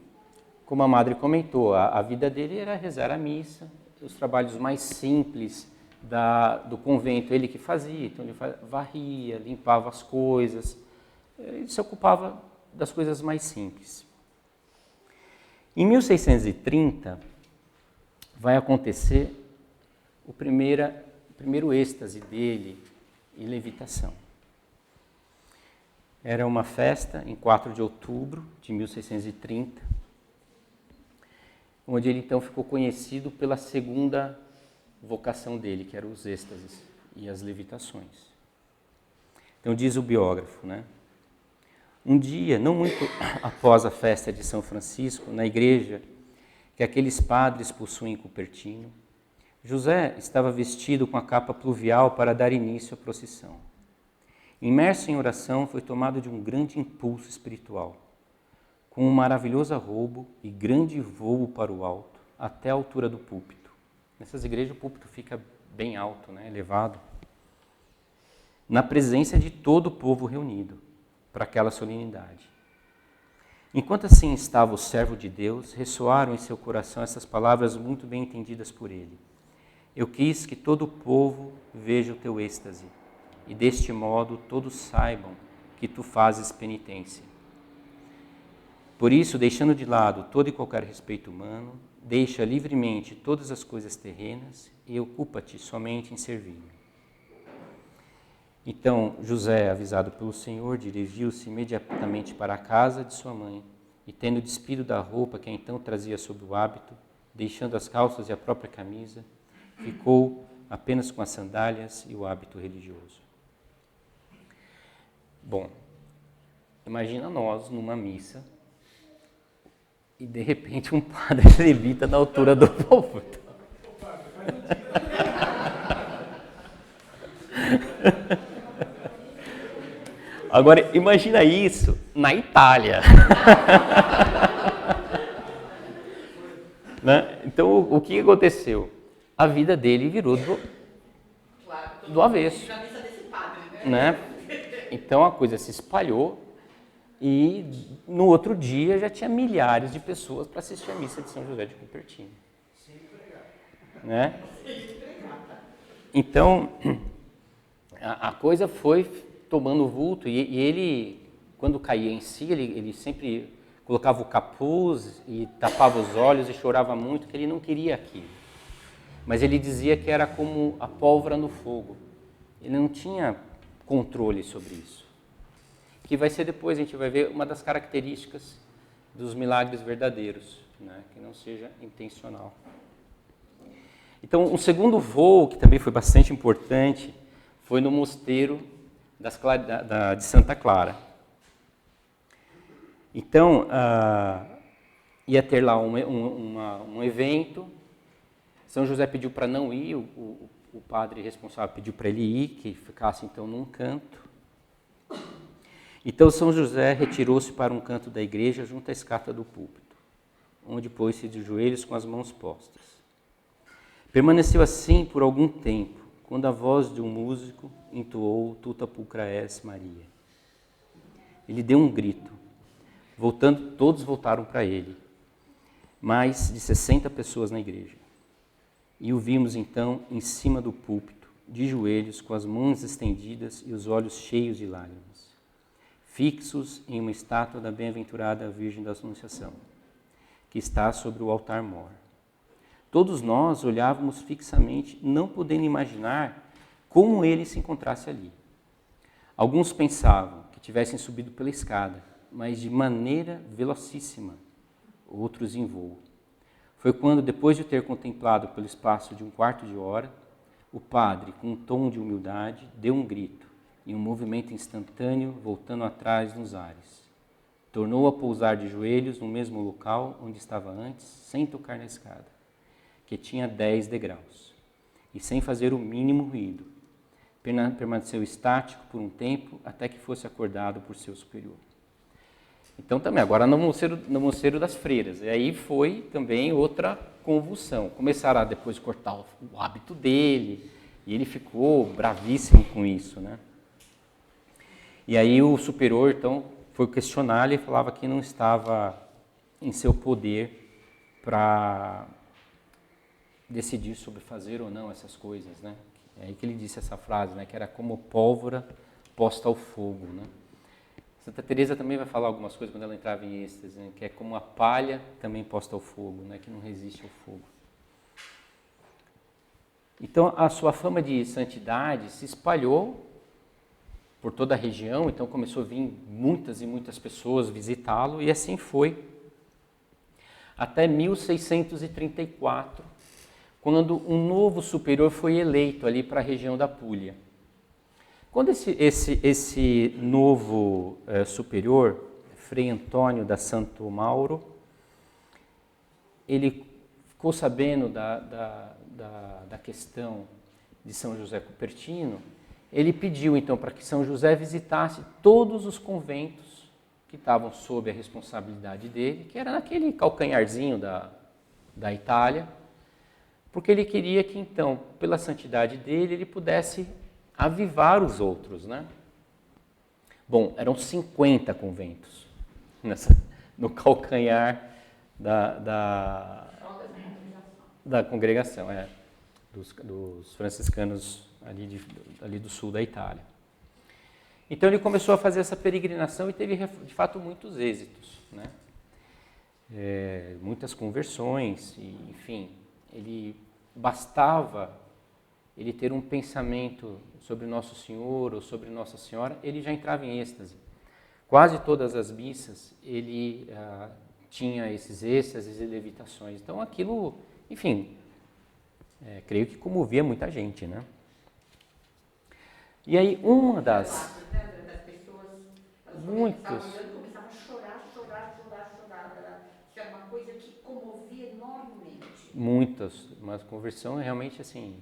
como a madre comentou, a vida dele era rezar a missa, os trabalhos mais simples do convento ele que fazia, então ele varria, limpava as coisas, ele se ocupava das coisas mais simples. Em 1630, vai acontecer o primeiro êxtase dele em levitação. Era uma festa em 4 de outubro de 1630, onde ele então ficou conhecido pela segunda vocação dele, que eram os êxtases e as levitações. Então diz o biógrafo, né? Um dia, não muito após a festa de São Francisco, na igreja que aqueles padres possuem em Cupertino, José estava vestido com a capa pluvial para dar início à procissão. Imerso em oração, foi tomado de um grande impulso espiritual, com um maravilhoso arroubo e grande voo para o alto, até a altura do púlpito. Nessas igrejas o púlpito fica bem alto, né, elevado, na presença de todo o povo reunido para aquela solenidade. Enquanto assim estava o servo de Deus, ressoaram em seu coração essas palavras muito bem entendidas por ele. Eu quis que todo o povo veja o teu êxtase, e deste modo todos saibam que tu fazes penitência. Por isso, deixando de lado todo e qualquer respeito humano, deixa livremente todas as coisas terrenas e ocupa-te somente em servir-me. Então, José, avisado pelo Senhor, dirigiu-se imediatamente para a casa de sua mãe e, tendo despido da roupa que então trazia sob o hábito, deixando as calças e a própria camisa, ficou apenas com as sandálias e o hábito religioso. Bom, imagina nós numa missa e de repente um padre levita na altura do púlpito. Agora, imagina isso na Itália. Né? Então, o que aconteceu? A vida dele virou do avesso. Né? Então, a coisa se espalhou e no outro dia já tinha milhares de pessoas para assistir a missa de São José de Cupertino. Né? Então, a coisa foi tomando vulto e ele, quando caía em si, ele sempre colocava o capuz e tapava os olhos e chorava muito, que ele não queria aquilo. Mas ele dizia que era como a pólvora no fogo. Ele não tinha controle sobre isso. Que vai ser depois, a gente vai ver uma das características dos milagres verdadeiros, né? Que não seja intencional. Então, um segundo voo, que também foi bastante importante, foi no mosteiro de Santa Clara. Então, ia ter lá um evento, São José pediu para não ir, o padre responsável pediu para ele ir, que ficasse então num canto. Então São José retirou-se para um canto da igreja junto à escada do púlpito, onde pôs-se de joelhos com as mãos postas. Permaneceu assim por algum tempo, quando a voz de um músico entoou Tuta pulcra es Maria. Ele deu um grito. Voltando, todos voltaram para ele. Mais de 60 pessoas na igreja. E o vimos então em cima do púlpito, de joelhos, com as mãos estendidas e os olhos cheios de lágrimas, fixos em uma estátua da bem-aventurada Virgem da Anunciação, que está sobre o altar-mor. Todos nós olhávamos fixamente, não podendo imaginar como ele se encontrasse ali. Alguns pensavam que tivessem subido pela escada, mas de maneira velocíssima, outros em voo. Foi quando, depois de ter contemplado pelo espaço de um quarto de hora, o padre, com um tom de humildade, deu um grito, em um movimento instantâneo, voltando atrás nos ares. Tornou a pousar de joelhos no mesmo local onde estava antes, sem tocar na escada, que tinha 10 degraus, e sem fazer o mínimo ruído. Permaneceu estático por um tempo, até que fosse acordado por seu superior. Então também, agora no mosteiro das freiras, e aí foi também outra convulsão. Começaram a depois cortar o hábito dele, e ele ficou bravíssimo com isso, né? E aí o superior, então, foi questionar, ele falava que não estava em seu poder para decidir sobre fazer ou não essas coisas, né? É aí que ele disse essa frase, né? Que era como pólvora posta ao fogo, né? Santa Teresa também vai falar algumas coisas quando ela entrava em êxtase, né? Que é como a palha também posta ao fogo, né? Que não resiste ao fogo. Então, a sua fama de santidade se espalhou por toda a região, então começou a vir muitas e muitas pessoas visitá-lo, e assim foi. Até 1634, quando um novo superior foi eleito ali para a região da Puglia. Quando esse novo superior, Frei Antônio da Santo Mauro, ele ficou sabendo da questão de São José Cupertino, ele pediu então para que São José visitasse todos os conventos que estavam sob a responsabilidade dele, que era naquele calcanharzinho da Itália, porque ele queria que então, pela santidade dele, ele pudesse avivar os outros, né? Bom, eram 50 conventos no calcanhar da congregação, dos franciscanos ali do sul da Itália. Então ele começou a fazer essa peregrinação e teve de fato muitos êxitos, né? Muitas conversões, e, enfim, bastava ele ter um pensamento sobre Nosso Senhor ou sobre Nossa Senhora, ele já entrava em êxtase. Quase todas as missas ele tinha esses êxtases e levitações. Então aquilo, enfim, creio que comovia muita gente, né? E aí uma das pessoas Muitos. Começava a chorar. Era uma coisa que comovia enormemente. Muitas, mas conversão é realmente assim,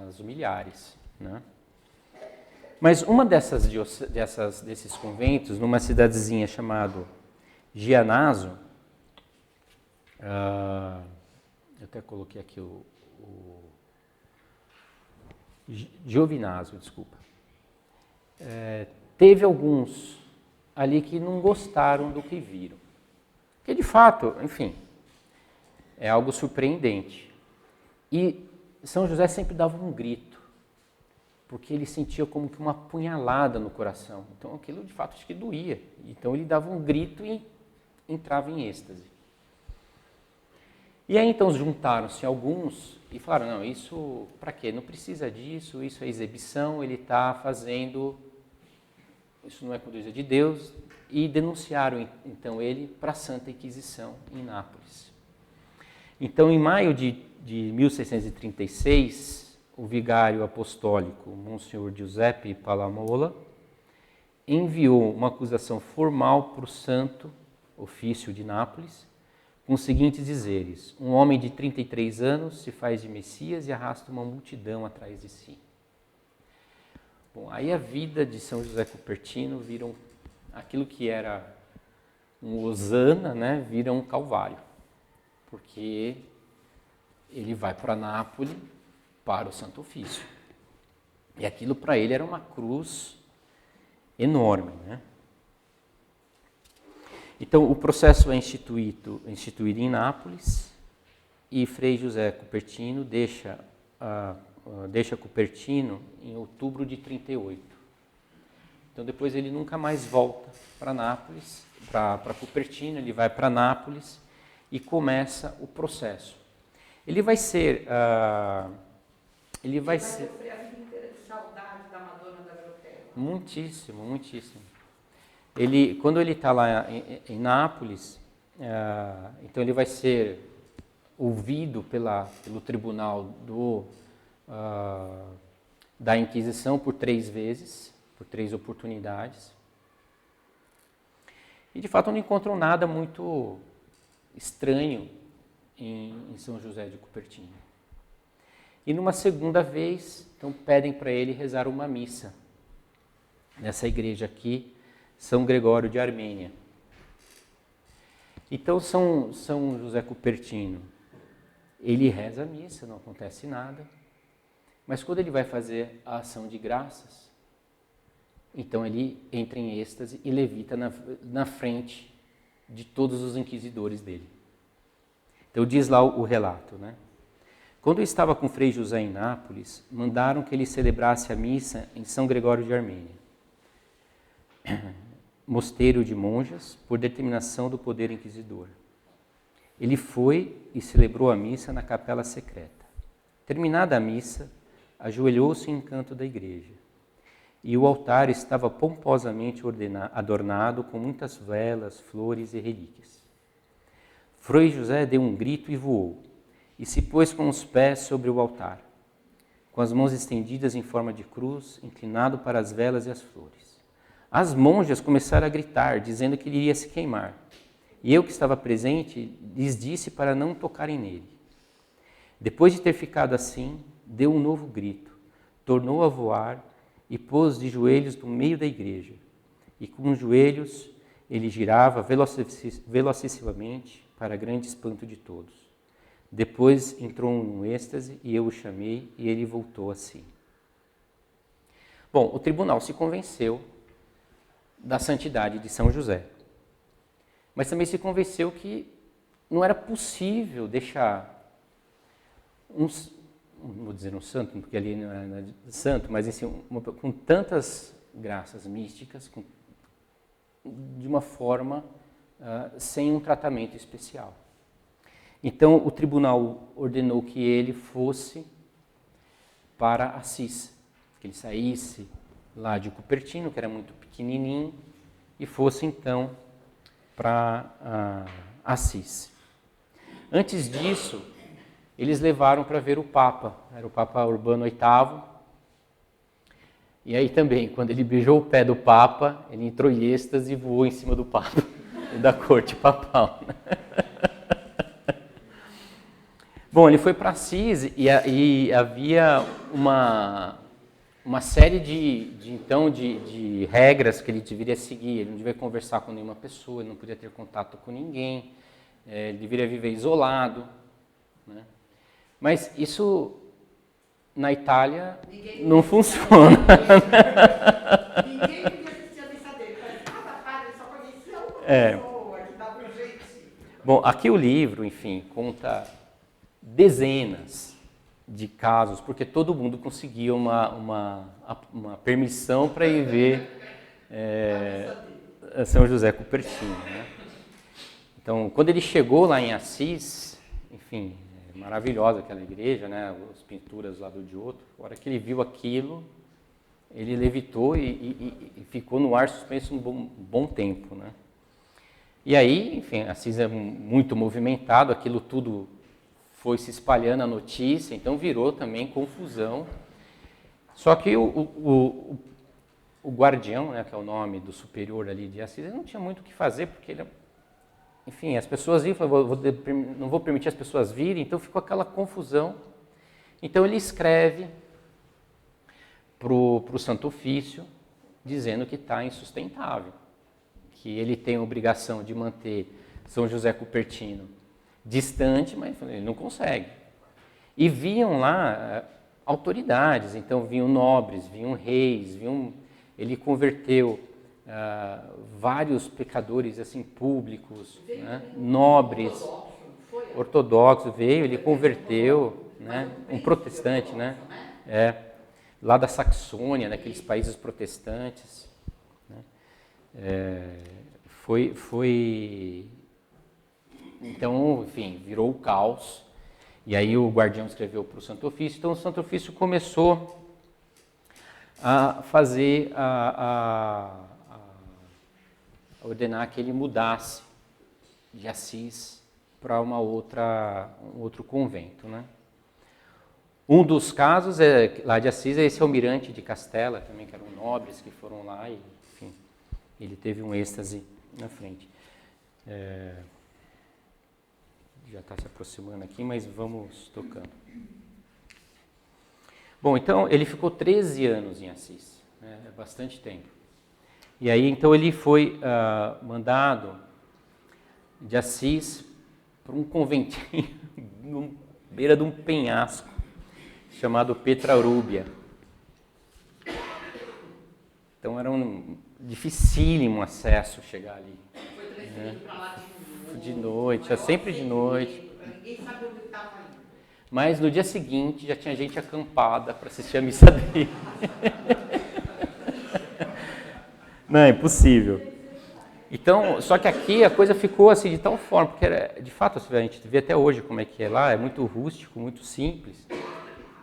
as milhares, né? Mas uma desses conventos, numa cidadezinha chamada Gianaso, eu até coloquei aqui o Giovinazzo, desculpa. Teve alguns ali que não gostaram do que viram. Porque de fato, enfim, é algo surpreendente. E São José sempre dava um grito, porque ele sentia como que uma punhalada no coração. Então aquilo de fato acho que doía. Então ele dava um grito e entrava em êxtase. E aí então juntaram-se alguns e falaram, não, isso para quê? Não precisa disso, isso é exibição, ele está fazendo, isso não é coisa de Deus. E denunciaram então ele para a Santa Inquisição em Nápoles. Então em maio de 1636, o vigário apostólico, Monsenhor Giuseppe Palamola, enviou uma acusação formal para o Santo Ofício de Nápoles, com os seguintes dizeres: um homem de 33 anos se faz de Messias e arrasta uma multidão atrás de si. Bom, aí a vida de São José Cupertino vira aquilo que era um hosana, né, vira um calvário, porque ele vai para Nápoles para o Santo Ofício. E aquilo para ele era uma cruz enorme, né? Então, o processo é instituído em Nápoles e Frei José Cupertino deixa Cupertino em outubro de 38. Então, depois ele nunca mais volta para Nápoles, para Cupertino, ele vai para Nápoles e começa o processo. Ele vai ser... Ele vai sofrer a vida inteira de saudade da Madonna da Grottella. Muitíssimo, muitíssimo. Quando ele está lá em Nápoles, então ele vai ser ouvido pelo tribunal da Inquisição por 3 vezes, por 3 oportunidades. E de fato não encontram nada muito estranho em São José de Cupertino. E numa segunda vez, então pedem para ele rezar uma missa nessa igreja aqui, São Gregório de Armênia. Então São José Cupertino, ele reza a missa, não acontece nada, mas quando ele vai fazer a ação de graças, então ele entra em êxtase e levita na frente de todos os inquisidores dele. Então diz lá o relato, né? Quando eu estava com Frei José em Nápoles, mandaram que ele celebrasse a missa em São Gregório de Armênia, mosteiro de monjas, por determinação do poder inquisidor. Ele foi e celebrou a missa na capela secreta. Terminada a missa, ajoelhou-se em canto da igreja. E o altar estava pomposamente adornado com muitas velas, flores e relíquias. Frei José deu um grito e voou, e se pôs com os pés sobre o altar, com as mãos estendidas em forma de cruz, inclinado para as velas e as flores. As monjas começaram a gritar, dizendo que ele iria se queimar. E eu, que estava presente, lhes disse para não tocarem nele. Depois de ter ficado assim, deu um novo grito, tornou a voar e pôs de joelhos no meio da igreja. E com os joelhos ele girava velocissimamente, para grande espanto de todos. Depois entrou num êxtase e eu o chamei e ele voltou a si. Bom, o tribunal se convenceu da santidade de São José, mas também se convenceu que não era possível deixar não vou dizer um santo, porque ali não é santo, mas assim, com tantas graças místicas, de uma forma sem um tratamento especial. Então o tribunal ordenou que ele fosse para Assis, que ele saísse lá de Cupertino, que era muito pequenininho, e fosse então para Assis. Antes disso, eles levaram para ver o Papa, era o Papa Urbano VIII, E aí também, quando ele beijou o pé do Papa, ele entrou em êxtase e voou em cima do Papa, e da corte papal. Bom, ele foi para Assis e havia uma série de regras que ele deveria seguir. Ele não deveria conversar com nenhuma pessoa, ele não podia ter contato com ninguém, ele deveria viver isolado, né? Mas isso, na Itália, não funciona. Ninguém podia assistir a missa dele. Cada padre só conhecia uma pessoa que dava um jeitinho. Bom, aqui o livro, enfim, conta dezenas de casos, porque todo mundo conseguia uma permissão para ir ver São José Cupertino, né? Então, quando ele chegou lá em Assis, enfim, maravilhosa aquela igreja, né? As pinturas lá do Giotto. A hora que ele viu aquilo, ele levitou e ficou no ar suspenso um bom tempo, né? E aí, enfim, Assis é muito movimentado, aquilo tudo foi se espalhando a notícia, então virou também confusão. Só que o guardião, né, que é o nome do superior ali de Assis, ele não tinha muito o que fazer, porque ele, enfim, as pessoas iam, não vou permitir as pessoas virem, então ficou aquela confusão. Então ele escreve para o Santo Ofício, dizendo que está insustentável, que ele tem a obrigação de manter São José Cupertino distante, mas ele não consegue. E viam lá autoridades, então vinham nobres, vinham reis, ele converteu vários pecadores assim públicos, né, nobres, ortodoxos, ele converteu, né, um protestante, né, lá da Saxônia, daqueles países protestantes, né, então, enfim, virou o caos. E aí o guardião escreveu para o Santo Ofício. Então o Santo Ofício começou a fazer, a ordenar que ele mudasse de Assis para um outro convento, né? Um dos casos lá de Assis é esse almirante de Castela, também, que eram nobres que foram lá e, enfim, ele teve um êxtase na frente. Já está se aproximando aqui, mas vamos tocando. Bom, então ele ficou 13 anos em Assis, né? É bastante tempo. E aí então ele foi mandado de Assis para um conventinho na beira de um penhasco chamado Petrarúbia. Então era dificílimo acesso chegar ali. Foi transferido para lá de noite, sempre de noite. Ninguém sabe onde estava indo. Mas no dia seguinte já tinha gente acampada para assistir a missa dele. Não, é impossível. Então, só que aqui a coisa ficou assim de tal forma, porque de fato a gente vê até hoje como é que é lá, é muito rústico, muito simples.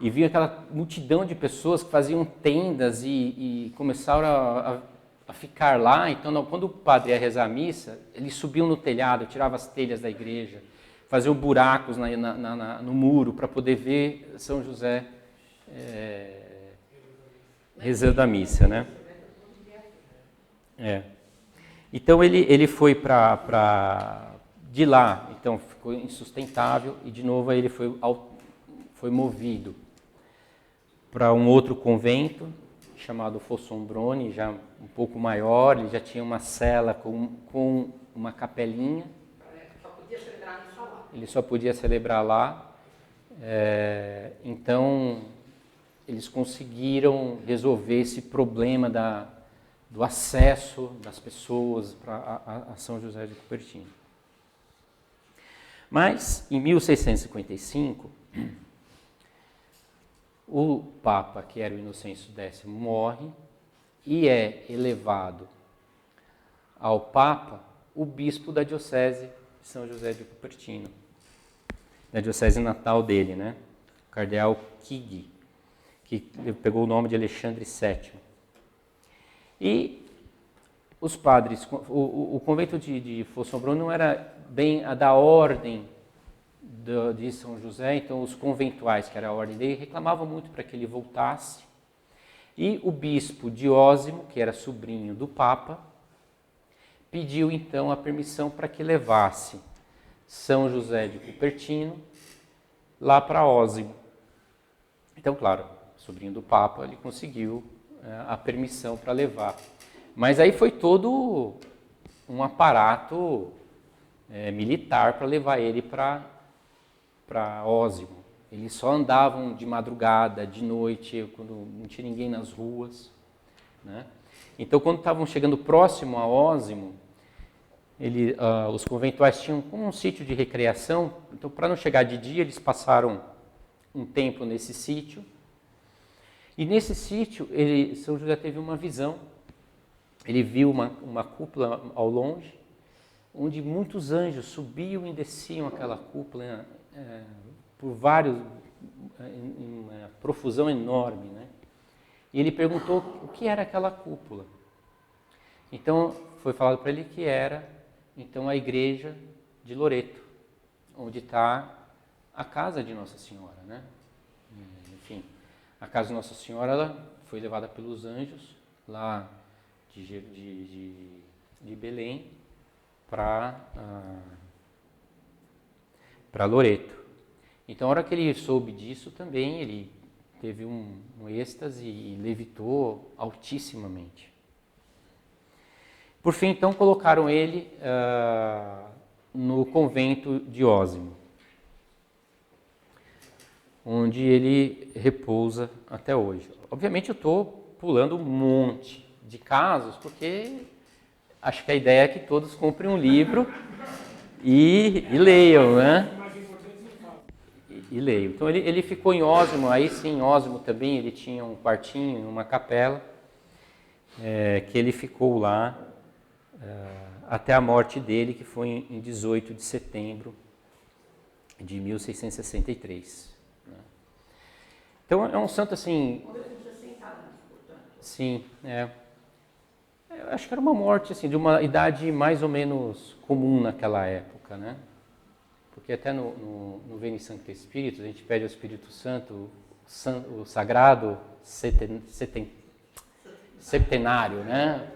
E vinha aquela multidão de pessoas que faziam tendas e começaram a ficar lá. Então, quando o padre ia rezar a missa, eles subiam no telhado, tiravam as telhas da igreja, faziam buracos no muro para poder ver São José rezando a missa, né? Então ele foi de lá, então ficou insustentável e de novo aí ele foi movido para um outro convento chamado Fossombrone, já um pouco maior. Ele já tinha uma cela com uma capelinha. Só podia celebrar isso lá. Ele só podia celebrar lá. Então eles conseguiram resolver esse problema do acesso das pessoas a São José de Cupertino. Mas, em 1655, o Papa, que era o Inocêncio X, morre e é elevado ao Papa o bispo da diocese de São José de Cupertino, da diocese natal dele, né? O cardeal Chigi, que pegou o nome de Alexandre VII. E os padres, o convento de Fossombrone não era bem a da ordem de São José, então os conventuais, que era a ordem dele, reclamavam muito para que ele voltasse. E o bispo Diósimo, que era sobrinho do Papa, pediu então a permissão para que levasse São José de Cupertino lá para Ósimo. Então, claro, sobrinho do Papa, ele conseguiu a permissão para levar. Mas aí foi todo um aparato militar para levar ele para Ósimo. Eles só andavam de madrugada, de noite, quando não tinha ninguém nas ruas, né? Então, quando estavam chegando próximo a Ósimo, os conventuais tinham como um sítio de recreação. Então, para não chegar de dia, eles passaram um tempo nesse sítio. E nesse sítio, São José teve uma visão. Ele viu uma cúpula ao longe, onde muitos anjos subiam e desciam aquela cúpula por vários, em uma profusão enorme, né? E ele perguntou o que era aquela cúpula. Então, foi falado para ele que era, então, a igreja de Loreto, onde está a casa de Nossa Senhora, né? Enfim, a casa de Nossa Senhora, ela foi levada pelos anjos lá de Belém para Loreto. Então, a hora que ele soube disso também, ele teve um êxtase e levitou altissimamente. Por fim, então, colocaram ele no convento de Ósimo, onde ele repousa até hoje. Obviamente, eu estou pulando um monte de casos, porque acho que a ideia é que todos comprem um livro e leiam, né? E leiam. Então, ele ficou em Ósimo. Aí sim, em Ósimo também ele tinha um quartinho, uma capela, que ele ficou lá até a morte dele, que foi em 18 de setembro de 1663. Né? Então, é um santo assim... Sim, eu acho que era uma morte assim, de uma idade mais ou menos comum naquela época, né? Porque até no Veni Sancte Spiritus, a gente pede ao Espírito Santo o sagrado septenário, né?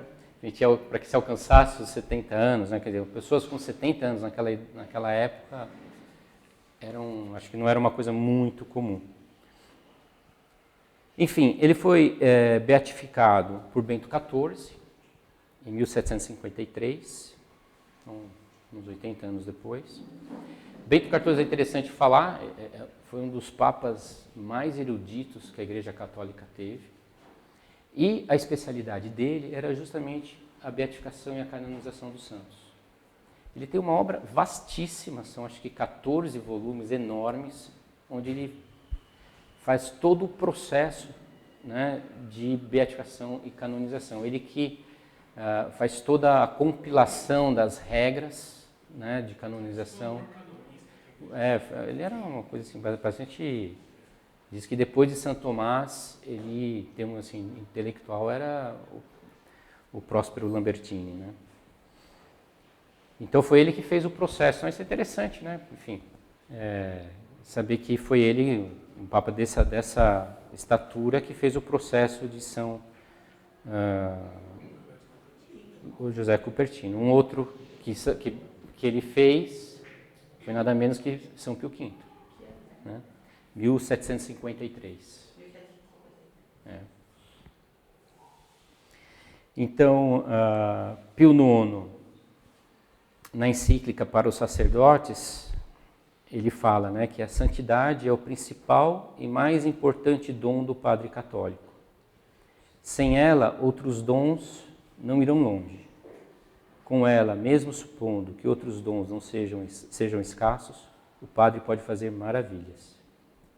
Para que se alcançasse os 70 anos, né? Quer dizer, pessoas com 70 anos naquela época, acho que não era uma coisa muito comum. Enfim, ele foi beatificado por Bento XIV, em 1753, uns 80 anos depois. Bento XIV é interessante falar, foi um dos papas mais eruditos que a Igreja Católica teve. E a especialidade dele era justamente a beatificação e a canonização dos santos. Ele tem uma obra vastíssima, são acho que 14 volumes enormes, onde ele faz todo o processo, né, de beatificação e canonização. Ele que faz toda a compilação das regras, né, de canonização. Ele era uma coisa assim, bastante... Diz que depois de Santo Tomás, ele, termo assim, intelectual, era o Próspero Lambertini, né? Então foi ele que fez o processo. Então isso é interessante, né? Enfim, saber que foi ele, um papa dessa estatura, que fez o processo de São o José Cupertino. Um outro que ele fez foi nada menos que São Pio V, né? 1753. Então, Pio IX, na encíclica para os sacerdotes, ele fala, né, que a santidade é o principal e mais importante dom do padre católico. Sem ela, outros dons não irão longe. Com ela, mesmo supondo que outros dons não sejam escassos, o padre pode fazer maravilhas.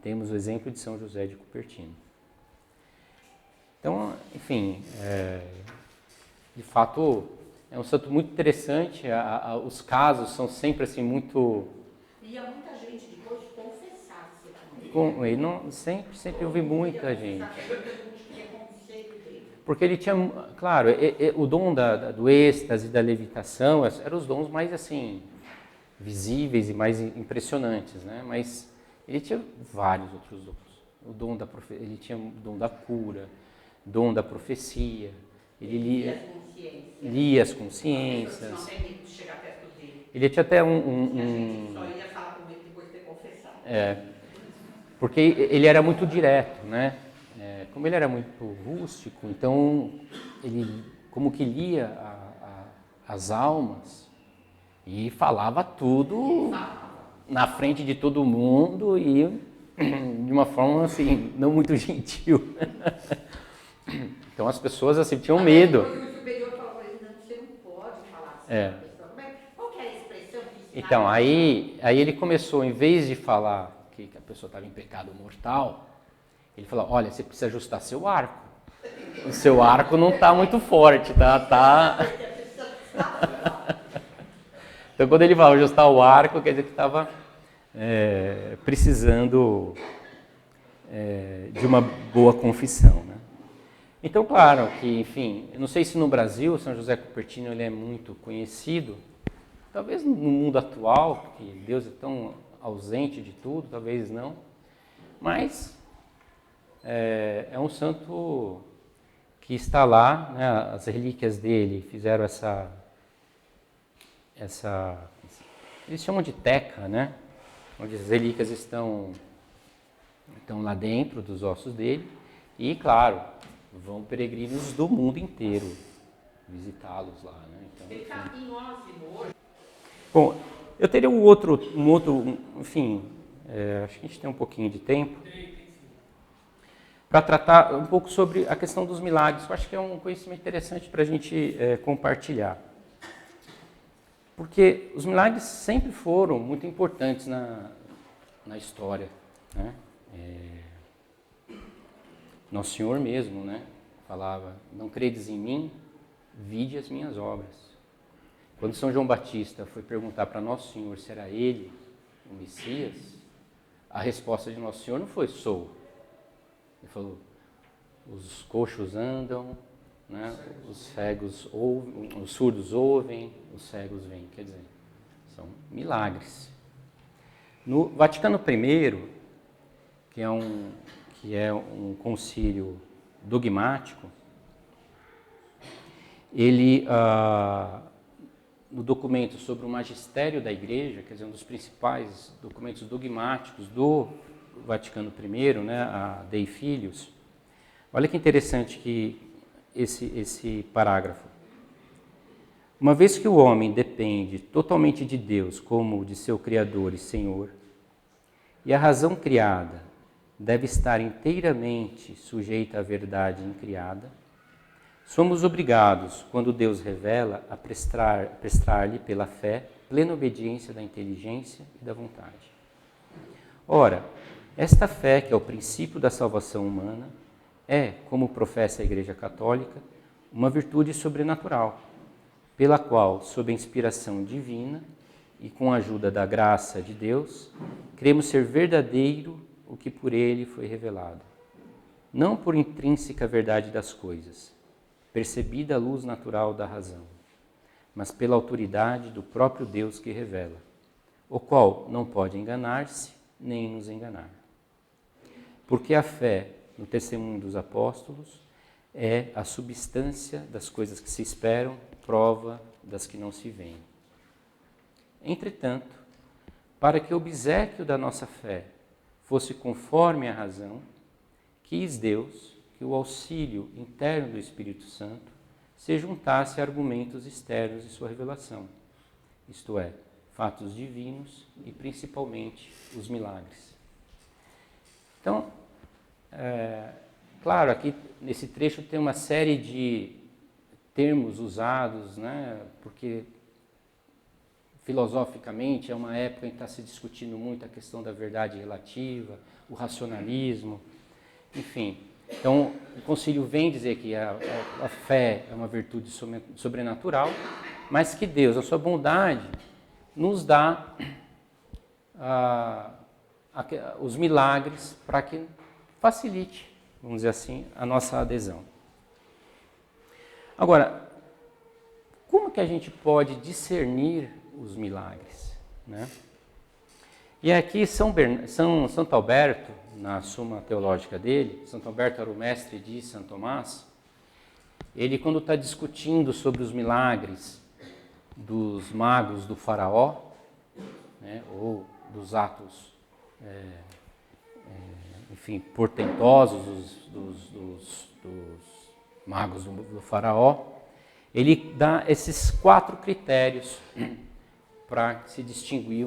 Temos o exemplo de São José de Cupertino. Então, enfim, de fato, é um santo muito interessante. Os casos são sempre assim muito... Ia muita gente depois confessar-se. Sempre houve muita gente. Porque ele tinha, claro, o dom do êxtase, da levitação, eram os dons mais assim, visíveis e mais impressionantes, né? Mas ele tinha vários outros dons. Ele tinha o dom da cura, dom da profecia, ele E lia, as consciências. lia as As pessoas consciências. não têm medo de chegar perto dele. Ele tinha até E a gente só ia falar com ele depois de ter confessado. porque ele era muito direto, né? Como ele era muito rústico, então ele como que lia as almas e falava tudo na frente de todo mundo e de uma forma assim, não muito gentil. Então as pessoas assim tinham medo. Depois o superior falou para ele, não, você não pode falar assim com a pessoa. Qual que é a expressão que Então, aí ele começou, em vez de falar que a pessoa estava em pecado mortal, ele falou, olha, você precisa ajustar seu arco. O seu arco não está muito forte, tá? Então, quando ele falou ajustar o arco, quer dizer que estava precisando de uma boa confissão, né? Então, claro que, enfim, eu não sei se no Brasil São José Cupertino ele é muito conhecido, talvez no mundo atual, porque Deus é tão ausente de tudo, talvez não, mas é um santo que está lá, né, as relíquias dele fizeram essa eles chamam de teca, né, onde as relíquias estão lá dentro dos ossos dele e, claro, vão peregrinos do mundo inteiro visitá-los lá, né? Então, ele está em Ósimo hoje. bom, eu teria um outro, enfim, acho que a gente tem um pouquinho de tempo para tratar um pouco sobre a questão dos milagres. Eu acho que é um conhecimento interessante para a gente compartilhar. Porque os milagres sempre foram muito importantes na história, né? Nosso Senhor mesmo, né, falava, não credes em mim, vide as minhas obras. Quando São João Batista foi perguntar para Nosso Senhor se era ele o Messias, a resposta de Nosso Senhor não foi sou. Ele falou, os coxos andam, né, os cegos ouvem, os surdos ouvem, os cegos veem. Quer dizer, são milagres. No Vaticano I, que é um concílio dogmático, ele, no documento sobre o magistério da Igreja, quer dizer, um dos principais documentos dogmáticos do Vaticano I, né, a Dei Filius, olha que interessante que esse parágrafo. Uma vez que o homem depende totalmente de Deus como de seu Criador e Senhor, e a razão criada deve estar inteiramente sujeita à verdade incriada, somos obrigados, quando Deus revela, a prestar-lhe pela fé plena obediência da inteligência e da vontade. Ora, esta fé, que é o princípio da salvação humana, é, como professa a Igreja Católica, uma virtude sobrenatural, pela qual, sob a inspiração divina e com a ajuda da graça de Deus, cremos ser verdadeiro o que por ele foi revelado. Não por intrínseca verdade das coisas, percebida a luz natural da razão, mas pela autoridade do próprio Deus que revela, o qual não pode enganar-se nem nos enganar. Porque a fé, no testemunho dos apóstolos, é a substância das coisas que se esperam, prova das que não se veem. Entretanto, para que o obséquio da nossa fé fosse conforme à razão, quis Deus que o auxílio interno do Espírito Santo se juntasse a argumentos externos de sua revelação, isto é, fatos divinos e principalmente os milagres. Então, claro, aqui nesse trecho tem uma série de termos usados, né, porque filosoficamente é uma época em que está se discutindo muito a questão da verdade relativa, o racionalismo, enfim. Então, o concílio vem dizer que a fé é uma virtude sobrenatural, mas que Deus, a sua bondade, nos dá os milagres para que facilite, vamos dizer assim, a nossa adesão. Agora, como que a gente pode discernir os milagres, né? E aqui Santo Alberto, na Suma Teológica dele, Santo Alberto era o mestre de Santo Tomás, ele quando está discutindo sobre os milagres dos magos do faraó, né, ou dos atos, enfim, portentosos dos magos do faraó, ele dá esses 4 critérios para se distinguir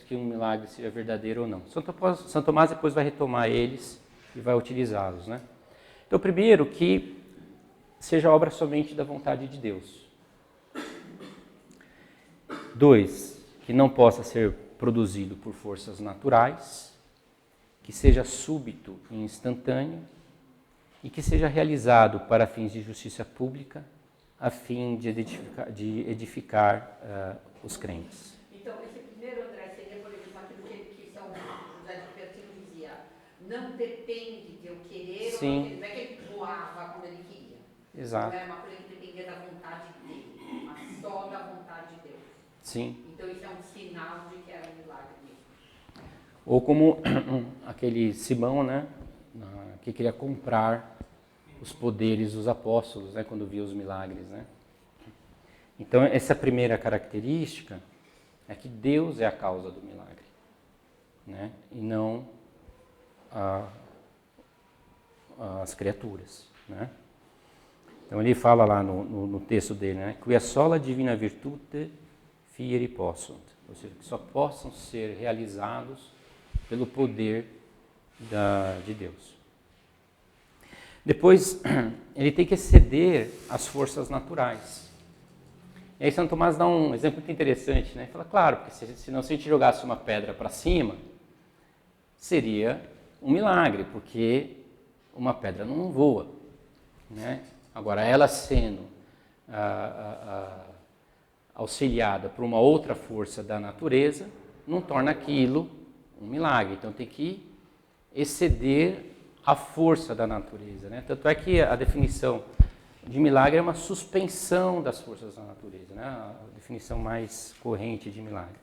que um milagre seja verdadeiro ou não. Santo Tomás depois vai retomar eles e vai utilizá-los, né? Então, primeiro, que seja obra somente da vontade de Deus. 2, que não possa ser produzido por forças naturais, que seja súbito e instantâneo e que seja realizado para fins de justiça pública, a fim de edificar os crentes. Então, esse primeiro, André, seria, por exemplo, aquilo que São José de Pertinho dizia, não depende de eu querer, Sim. Ou não é que ele voava quando ele queria. Exato. Não era uma coisa que dependia da vontade dele, mas só da vontade de Deus. Sim. Então, isso é um sinal de que era um milagre mesmo. Ou como aquele Simão, né, que queria comprar os poderes dos apóstolos, né, quando via os milagres, né? Então, essa primeira característica é que Deus é a causa do milagre, né, e não as criaturas, né? Então, ele fala lá no texto dele, né, quia sola divina virtute fieri possunt, ou seja, que só possam ser realizados pelo poder de Deus. Depois, ele tem que exceder as forças naturais. E aí Santo Tomás dá um exemplo muito interessante, né? Ele fala, claro, porque senão se a gente jogasse uma pedra para cima, seria um milagre, porque uma pedra não voa, né? Agora, ela sendo auxiliada por uma outra força da natureza, não torna aquilo um milagre. Então tem que exceder a força da natureza, né? Tanto é que a definição de milagre é uma suspensão das forças da natureza, né? A definição mais corrente de milagre.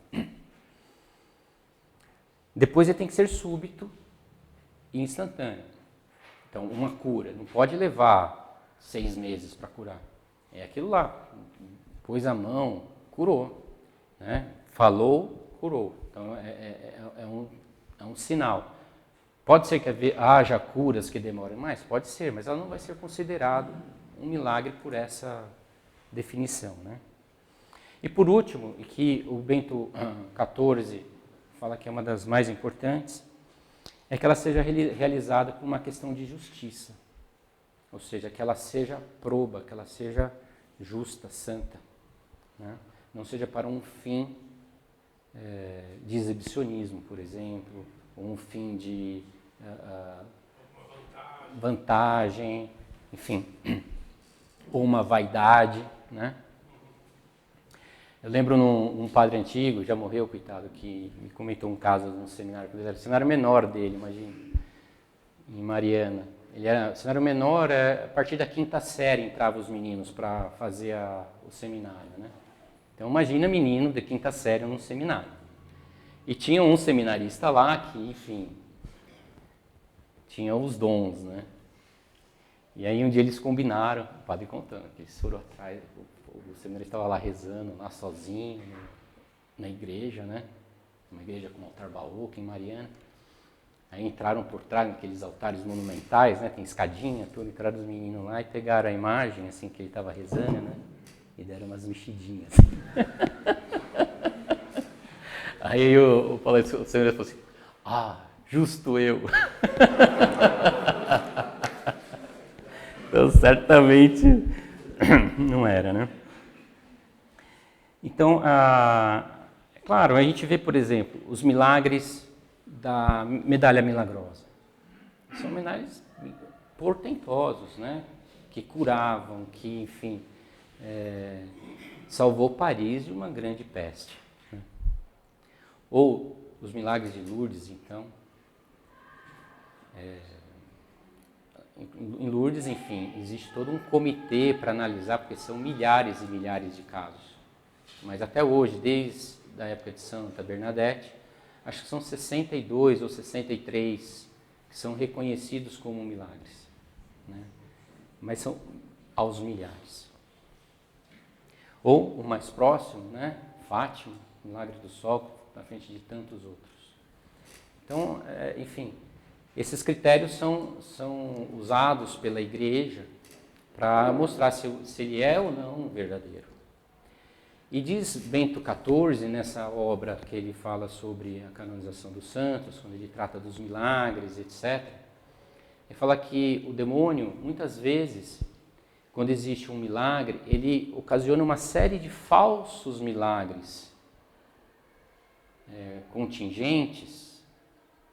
Depois ele tem que ser súbito e instantâneo. Então, uma cura não pode levar 6 meses para curar. É aquilo lá. Pôs a mão, curou, né? Falou, curou. Então, é um sinal. Pode ser que haja curas que demorem mais? Pode ser, mas ela não vai ser considerado um milagre por essa definição, né? E por último, e que o Bento XIV fala que é uma das mais importantes, é que ela seja realizada por uma questão de justiça. Ou seja, que ela seja proba, que ela seja justa, santa, né? Não seja para um fim de exibicionismo, por exemplo, ou um fim de vantagem, enfim, ou uma vaidade, né? Eu lembro um padre antigo, já morreu, coitado, que me comentou um caso no seminário, quando ele era o seminário menor dele, imagina, em Mariana. O seminário menor, a partir da 5ª série entravam os meninos para fazer o seminário, né? Então imagina menino de 5ª série num seminário. E tinha um seminarista lá que, enfim, tinha os dons, né? E aí um dia eles combinaram, o padre contando, que eles foram atrás, o seminarista estava lá rezando, lá sozinho, na igreja, né? Uma igreja com um altar barroco em Mariana. Aí entraram por trás, naqueles altares monumentais, né? Tem escadinha, tudo, entraram os meninos lá e pegaram a imagem, assim, que ele estava rezando, né? E deram umas mexidinhas. Aí o seminarista falou assim, justo eu. Então, certamente, não era, né? Então, claro, a gente vê, por exemplo, os milagres da medalha milagrosa. São milagres portentosos, né? Que curavam, que, enfim, salvou Paris de uma grande peste. Né? Ou os milagres de Lourdes, então. Em Lourdes, enfim, existe todo um comitê para analisar, porque são milhares e milhares de casos. Mas até hoje, desde a época de Santa Bernadette, acho que são 62 ou 63 que são reconhecidos como milagres, né? Mas são aos milhares. Ou o mais próximo, né? Fátima, milagre do sol, na frente de tantos outros. Então, enfim, esses critérios são usados pela igreja para mostrar se ele é ou não verdadeiro. E diz Bento XIV, nessa obra que ele fala sobre a canonização dos santos, quando ele trata dos milagres, etc., ele fala que o demônio, muitas vezes, quando existe um milagre, ele ocasiona uma série de falsos milagres contingentes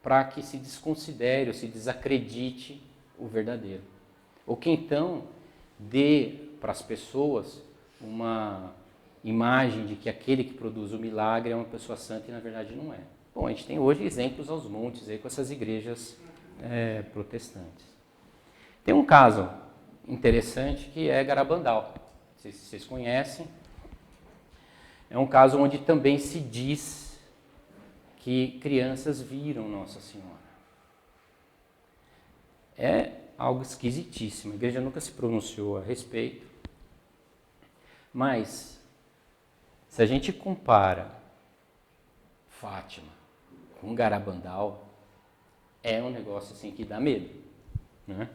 para que se desconsidere ou se desacredite o verdadeiro. Ou que então dê para as pessoas uma imagem de que aquele que produz o milagre é uma pessoa santa e na verdade não é. Bom, a gente tem hoje exemplos aos montes aí com essas igrejas protestantes. Tem um caso interessante que é Garabandal. Não sei se vocês conhecem. É um caso onde também se diz que crianças viram Nossa Senhora. É algo esquisitíssimo. A igreja nunca se pronunciou a respeito. Mas, se a gente compara Fátima com Garabandal, é um negócio assim que dá medo, né?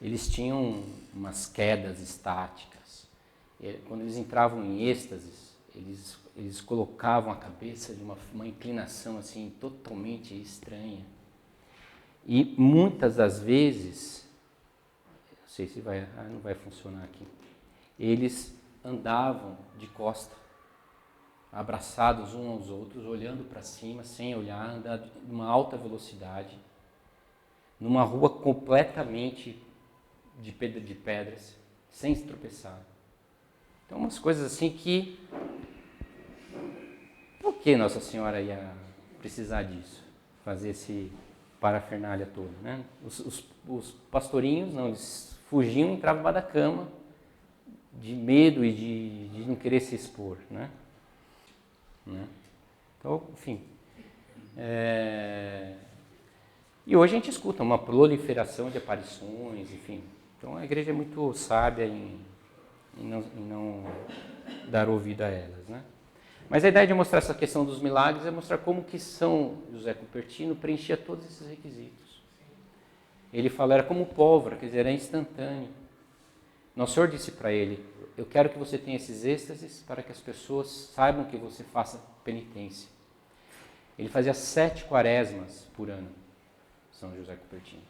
Eles tinham umas quedas estáticas. Quando eles entravam em êxtases, eles colocavam a cabeça de uma inclinação assim totalmente estranha. E muitas das vezes, não sei se não vai funcionar aqui, eles andavam de costa, abraçados uns aos outros, olhando para cima, sem olhar, andando numa alta velocidade, numa rua completamente de pedras, sem se tropeçar. Então, umas coisas assim que... Por que Nossa Senhora ia precisar disso? Fazer esse parafernália todo, né? Os pastorinhos, não, eles fugiam e entravam embaixo da cama, de medo e de não querer se expor, né? Então, enfim. E hoje a gente escuta uma proliferação de aparições, enfim. Então a igreja é muito sábia em não dar ouvido a elas, né? Mas a ideia de mostrar essa questão dos milagres é mostrar como que São José Cupertino preenchia todos esses requisitos. Ele fala, era como pólvora, quer dizer, era instantâneo. Nosso Senhor disse para ele, eu quero que você tenha esses êxtases para que as pessoas saibam que você faça penitência. Ele fazia 7 quaresmas por ano, São José Cupertino.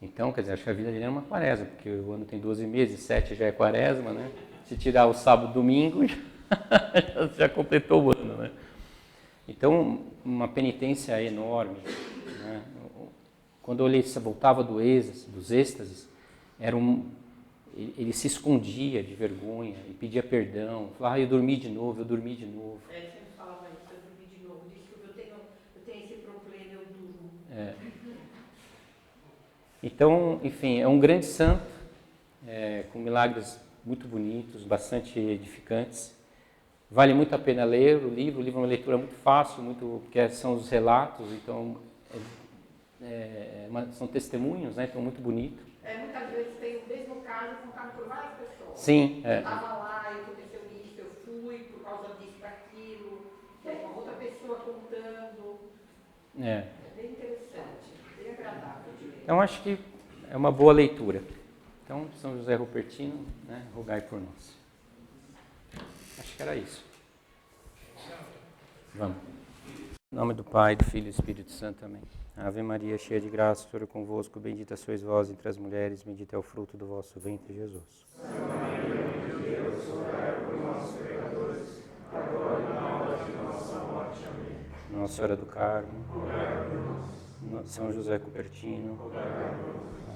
Então, quer dizer, acho que a vida dele era uma quaresma, porque o ano tem 12 meses, 7 já é quaresma, né? Se tirar o sábado e domingo, já completou o ano, né? Então, uma penitência enorme, né? Quando ele voltava dos êxtases, ele se escondia de vergonha e pedia perdão. Falava, eu dormi de novo. Você falava isso, eu dormi de novo. Diz que eu tenho esse problema, eu durmo. Então, enfim, é um grande santo, com milagres muito bonitos, bastante edificantes. Vale muito a pena ler o livro. O livro é uma leitura muito fácil, porque são os relatos, então são testemunhos, né? Então muito bonito. Muitas vezes tem o mesmo caso contado por várias pessoas. Sim. Eu estava lá, aconteceu isso, eu fui por causa disso, daquilo. Uma outra pessoa contando. É bem interessante, bem agradável de ler. Então acho que é uma boa leitura. Então, São José Rupertino, né, rogai por nós. Acho que era isso. Vamos. Em nome do Pai, do Filho e do Espírito Santo. Amém. Ave Maria, cheia de graça, o Senhor é convosco. Bendita sois vós entre as mulheres, bendito é o fruto do vosso ventre, Jesus. Santa Maria, de Deus, rogai por nós, pecadores, agora e na hora de nossa morte. Amém. Nossa Senhora do Carmo, Rogai por nós. São José Cupertino, Rogai por nós.